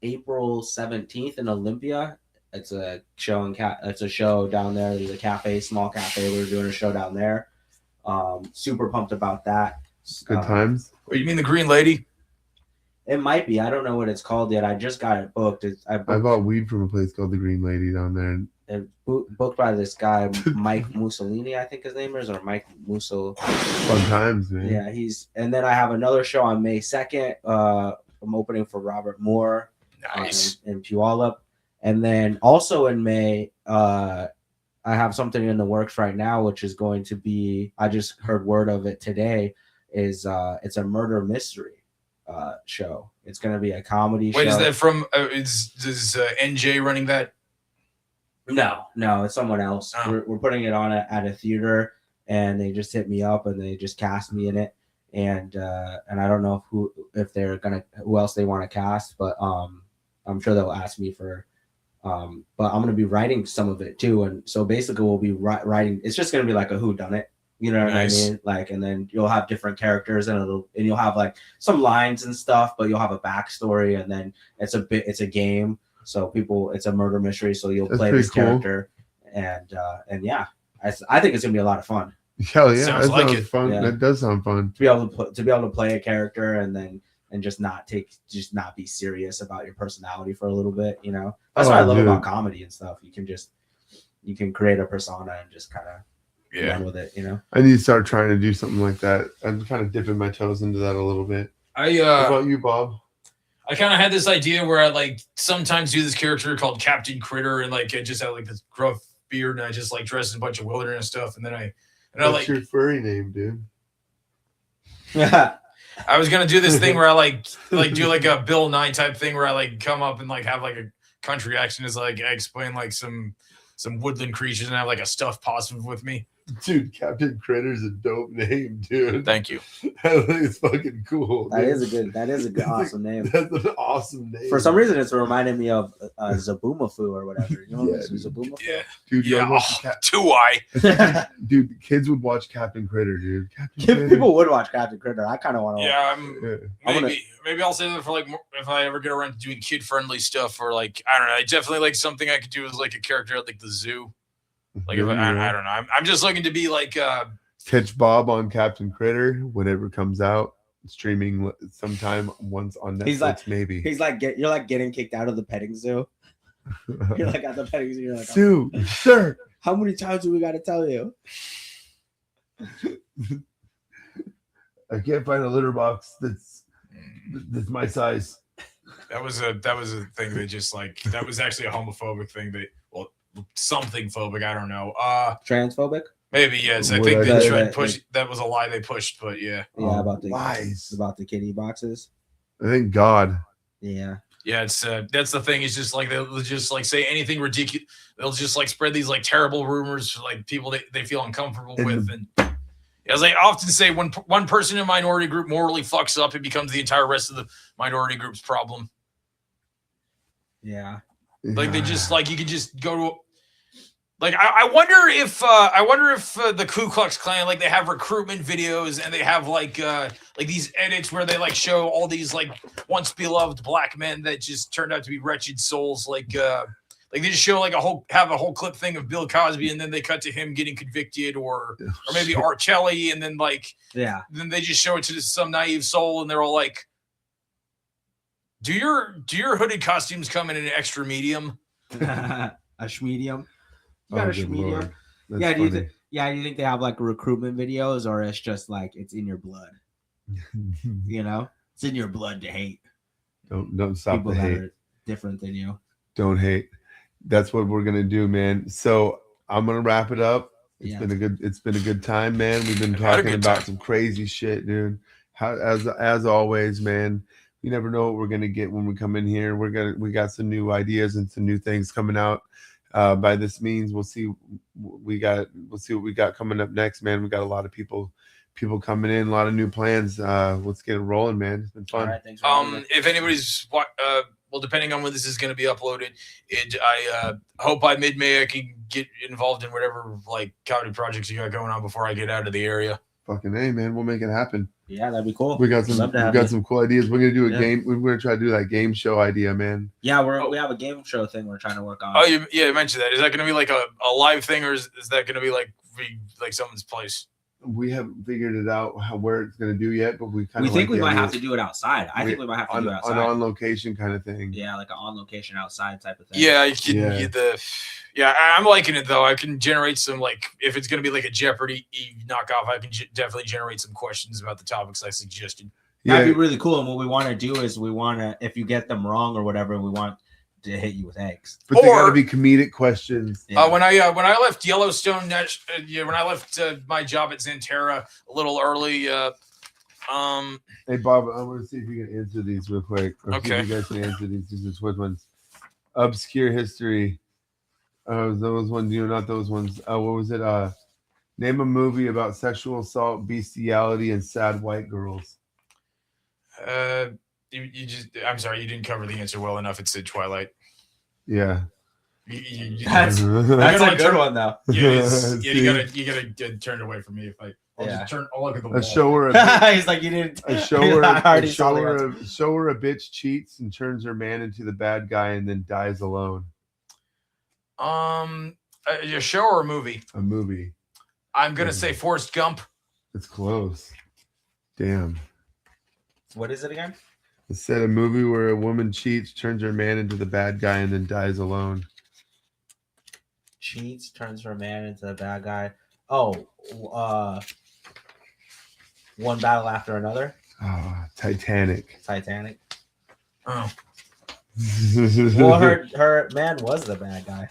April 17th in Olympia. It's a show it's a show down there. There's a cafe, small cafe. We're doing a show down there. Super pumped about that. Good times. What, you mean the Green Lady? It might be. I don't know what it's called yet. I just got it booked. I bought weed from a place called the Green Lady down there. It's booked by this guy, Mike Mussolini, I think his name is, or Mike Musso. Fun times, man. Yeah, and then I have another show on May 2nd. I'm opening for Robert Moore. Nice. In Puyallup. And then also in May, I have something in the works right now, which is going to be, I just heard word of it today, is it's a murder mystery show. It's going to be a comedy show. Wait, is that from, is NJ running that? No, it's someone else. Oh. We're putting it on at a theater, and they just hit me up and they just cast me in it. And I don't know who else they want to cast, but I'm sure they'll ask me for. But I'm gonna be writing some of it too, and so basically we'll be writing. It's just gonna be like a whodunit, you know what I mean? Like, and then you'll have different characters, and you'll have like some lines and stuff, but you'll have a backstory, and then it's a game. So it's a murder mystery, so you'll play this character, and yeah, I think it's gonna be a lot of fun. Hell yeah, Sounds that like sounds it. fun. Yeah. That does sound fun. To be able to play a character and just not be serious about your personality for a little bit, you know. That's what I love about comedy and stuff. You can create a persona and just kind of run with it, you know. I need to start trying to do something like that. I'm kind of dipping my toes into that a little bit. What about you, Bob? I kind of had this idea where I like sometimes do this character called Captain Critter, and like I just have like this gruff beard, and I just like dress in a bunch of wilderness stuff, and then I What's your furry name, dude? I was gonna do this thing where I like do like a Bill Nye type thing where I like come up and like have like a country accent as like I explain like some woodland creatures and have like a stuffed possum with me. Dude, Captain Critter's a dope name, dude. Thank you. I think it's fucking cool. That is a good awesome name. That's an awesome name. For some reason, it's reminding me of Zaboomafoo or whatever. You know, Yeah, Zaboomafoo? Yeah. dude. Yeah. Do I? Dude, kids would watch Captain Critter, dude. Captain Critter. People would watch Captain Critter. I kind of want to. Yeah. Maybe I'll say that for like if I ever get around to doing kid friendly stuff, or like I don't know. I definitely like something I could do as like a character at like the zoo. Like if I don't know. I'm just looking to be like Catch Bob on Captain Critter whenever it comes out, streaming sometime once on Netflix. Maybe you're like getting kicked out of the petting zoo. You're like at the petting zoo. You're like, Sue, sir. How many times do we got to tell you? I can't find a litter box that's my size. That was a thing they just like that was actually a homophobic thing something phobic, I don't know. Transphobic? Maybe, yes. I think they tried to push that was a lie they pushed, but yeah. Yeah, about the lies. About the kitty boxes. Thank God. Yeah. Yeah, it's that's the thing. It's just like they'll just like say anything ridiculous. They'll just like spread these like terrible rumors for like people they feel uncomfortable with, and As I often say, when one person in a minority group morally fucks up, it becomes the entire rest of the minority group's problem. Yeah. Like they just like you could just go to like I wonder if the Ku Klux Klan like they have recruitment videos and they have like these edits where they like show all these like once beloved black men that just turned out to be wretched souls like they just show like a whole clip thing of Bill Cosby and then they cut to him getting convicted or maybe R. Kelly and then like then they just show it to some naive soul and they're all like, do your hooded costumes come in an extra medium? A medium. You got a medium. Yeah, do you think they have like recruitment videos or it's just like it's in your blood? You know, it's in your blood to hate. Don't stop people the that hate. are different than you. Don't hate. That's what we're gonna do, man. So I'm gonna wrap it up. It's been a good time, man. We've been talking about some crazy shit, dude. As always, man. You never know what we're gonna get when we come in here. We got some new ideas and some new things coming out. By this means, we'll see what we got coming up next, man. We got a lot of people coming in, a lot of new plans. Let's get it rolling, man. It's been fun. All right, thanks for if anybody's well, depending on when this is going to be uploaded, I hope by mid-May I can get involved in whatever like comedy projects you got going on before I get out of the area. Fucking A, man. We'll make it happen. Yeah, that'd be cool. We got some cool ideas. We're gonna do a game. We're gonna try to do that game show idea, man. Yeah, we have a game show thing we're trying to work on. Oh, you mentioned that. Is that gonna be like a live thing, or is that gonna be like someone's place? We haven't figured it out where it's gonna do yet, but we think we might have to do it outside. I think we might have to do it outside. An on location kind of thing. Yeah, like an on location outside type of thing. Yeah, you can get the. Yeah, I'm liking it though. I can generate some like if it's gonna be like a Jeopardy knockoff, I can definitely generate some questions about the topics I suggested. That'd be really cool. And what we want to do is if you get them wrong or whatever, we want to hit you with eggs. But they gotta be comedic questions. Yeah. When I left Yellowstone, when I left my job at Xanterra a little early. Hey Bob, I want to see if you can answer these real quick. Okay, you guys can answer these. These are quick ones. Obscure history. Those ones, not those ones. What was it? Name a movie about sexual assault, bestiality, and sad white girls. I'm sorry, you didn't cover the answer well enough. It said Twilight. Yeah. That's a good one though. Yeah, you gotta get turned away from me if I'll look at the wall. Show her he's like you didn't. Show her a bitch cheats and turns her man into the bad guy and then dies alone. A show or a movie? A movie. I'm gonna say Forrest Gump. It's close. Damn. What is it again? It said a movie where a woman cheats, turns her man into the bad guy, and then dies alone. Cheats, turns her man into the bad guy. Oh, One Battle After Another. Oh, Titanic. Oh. Well, her man was the bad guy.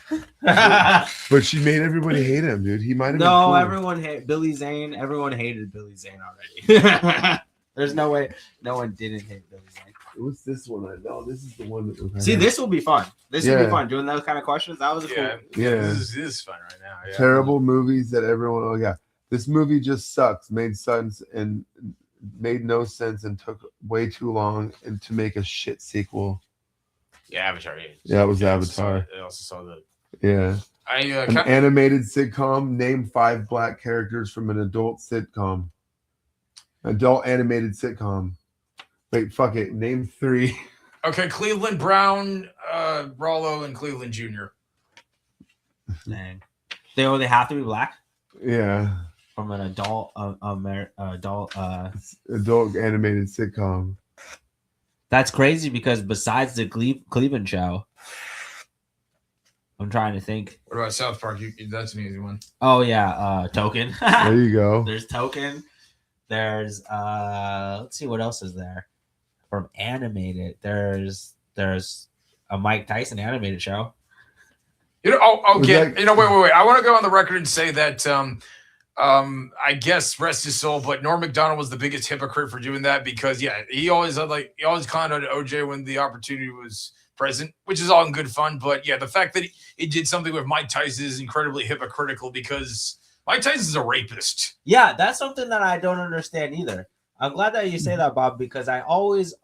But she made everybody hate him, dude. He might have been cool. everyone hated Billy Zane. Everyone hated Billy Zane already. There's no way no one didn't hate Billy Zane. What's this one? I know this is the one that. See, this will be fun. This will be fun. Doing those kind of questions. That was cool. Yeah. This is fun right now. Yeah. Terrible movies that everyone. Oh yeah, this movie just sucks. Made no sense and took way too long and to make a shit sequel. Yeah, Avatar. Yeah, it was Avatar. I also saw that. Yeah. An animated sitcom. Name 5 black characters from an adult sitcom. Adult animated sitcom. Wait, fuck it. Name 3. Okay, Cleveland Brown, Rollo, and Cleveland Jr. Dang. They have to be black? Yeah. From an adult adult animated sitcom. That's crazy because besides the Cleveland show, I'm trying to think. What about South Park? That's an easy one. Oh yeah, Token. There you go. There's Token. There's let's see what else is there from animated. There's a Mike Tyson animated show. Wait. I want to go on the record and say that I guess rest his soul, but Norm Macdonald was the biggest hypocrite for doing that because he always clowned on OJ when the opportunity was present, which is all in good fun. But yeah, the fact that he did something with Mike Tyson is incredibly hypocritical because Mike Tyson's a rapist. Yeah, that's something that I don't understand either. I'm glad that you say that, Bob, because I always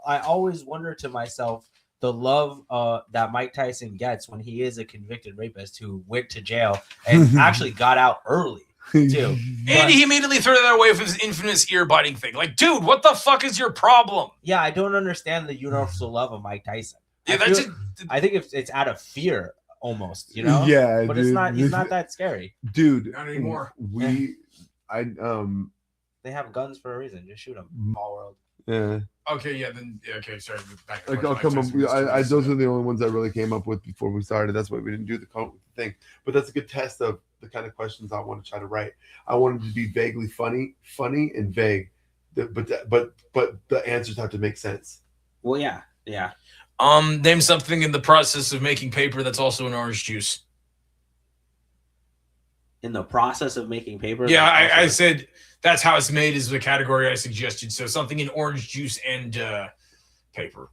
wonder to myself the love that Mike Tyson gets when he is a convicted rapist who went to jail and actually got out early too. And he immediately threw that away with his infamous ear biting thing. Like, dude, what the fuck is your problem? Yeah, I don't understand the universal love of Mike Tyson. Yeah, I think it's out of fear almost, you know. Yeah, but dude. it's not. He's not that scary. Dude, not anymore. They have guns for a reason. Just shoot them. All world. Yeah. Okay, yeah, then okay, sorry. Back Like, I'll come up. Those are the only ones I really came up with before we started. That's why we didn't do the thing. But that's a good test of the kind of questions I want to try to write. I wanted to be vaguely funny and vague, but the answers have to make sense. Well, yeah. Name something in the process of making paper that's also an orange juice. In the process of making paper. Yeah, I said that's how it's made is the category I suggested. So something in orange juice and paper.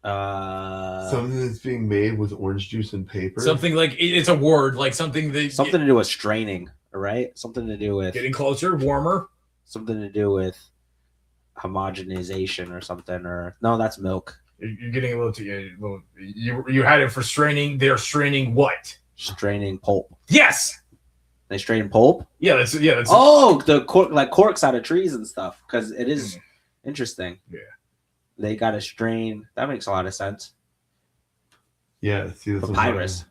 Something that's being made with orange juice and paper. Something like it's a word, like something that something to do with straining, right? Something to do with getting closer, warmer. Something to do with homogenization or something, or no, that's milk. You're getting a little too. You had it for straining. They're straining what? Straining pulp. Yes. They strain pulp. Yeah, that's. The cork, like corks out of trees and stuff, because it is interesting. Yeah. They got to strain. That makes a lot of sense. Yeah. See, that's papyrus.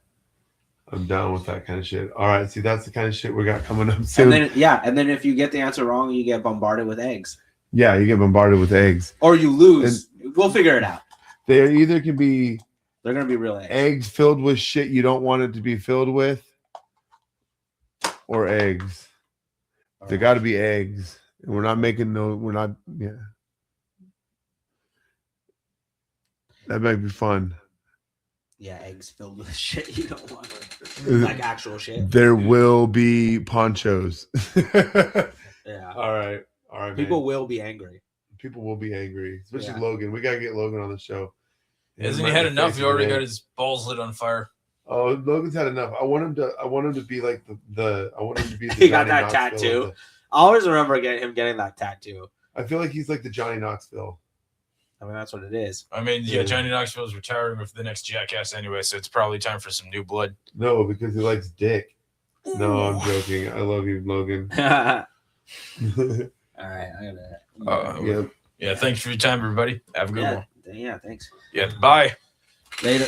I'm down with that kind of shit. All right. See, that's the kind of shit we got coming up soon. And then if you get the answer wrong, you get bombarded with eggs. Yeah, you get bombarded with eggs. Or you lose. We'll figure it out. They either can be. They're gonna be real eggs. Eggs filled with shit you don't want it to be filled with, or eggs. They got to be eggs. And we're not making no. We're not. Yeah. That might be fun. Yeah, eggs filled with shit you don't want, like actual shit. There will be ponchos. Yeah. All right. People will be angry. People will be angry, especially Logan. We gotta get Logan on the show. Hasn't he had enough? He already got his balls lit on fire. Oh, Logan's had enough. I want him to be like the. I want him to be. The He got Johnny that Knoxville tattoo. I always remember him getting that tattoo. I feel like he's like the Johnny Knoxville. I mean, that's what it is. I mean, yeah, Johnny Knoxville's retiring with the next Jackass anyway, so it's probably time for some new blood. No, because he likes dick. No, I'm joking. I love you, Logan. All right, I gotta. Yeah, thanks for your time, everybody. Have a good one. Yeah, thanks. Yeah, bye. Later.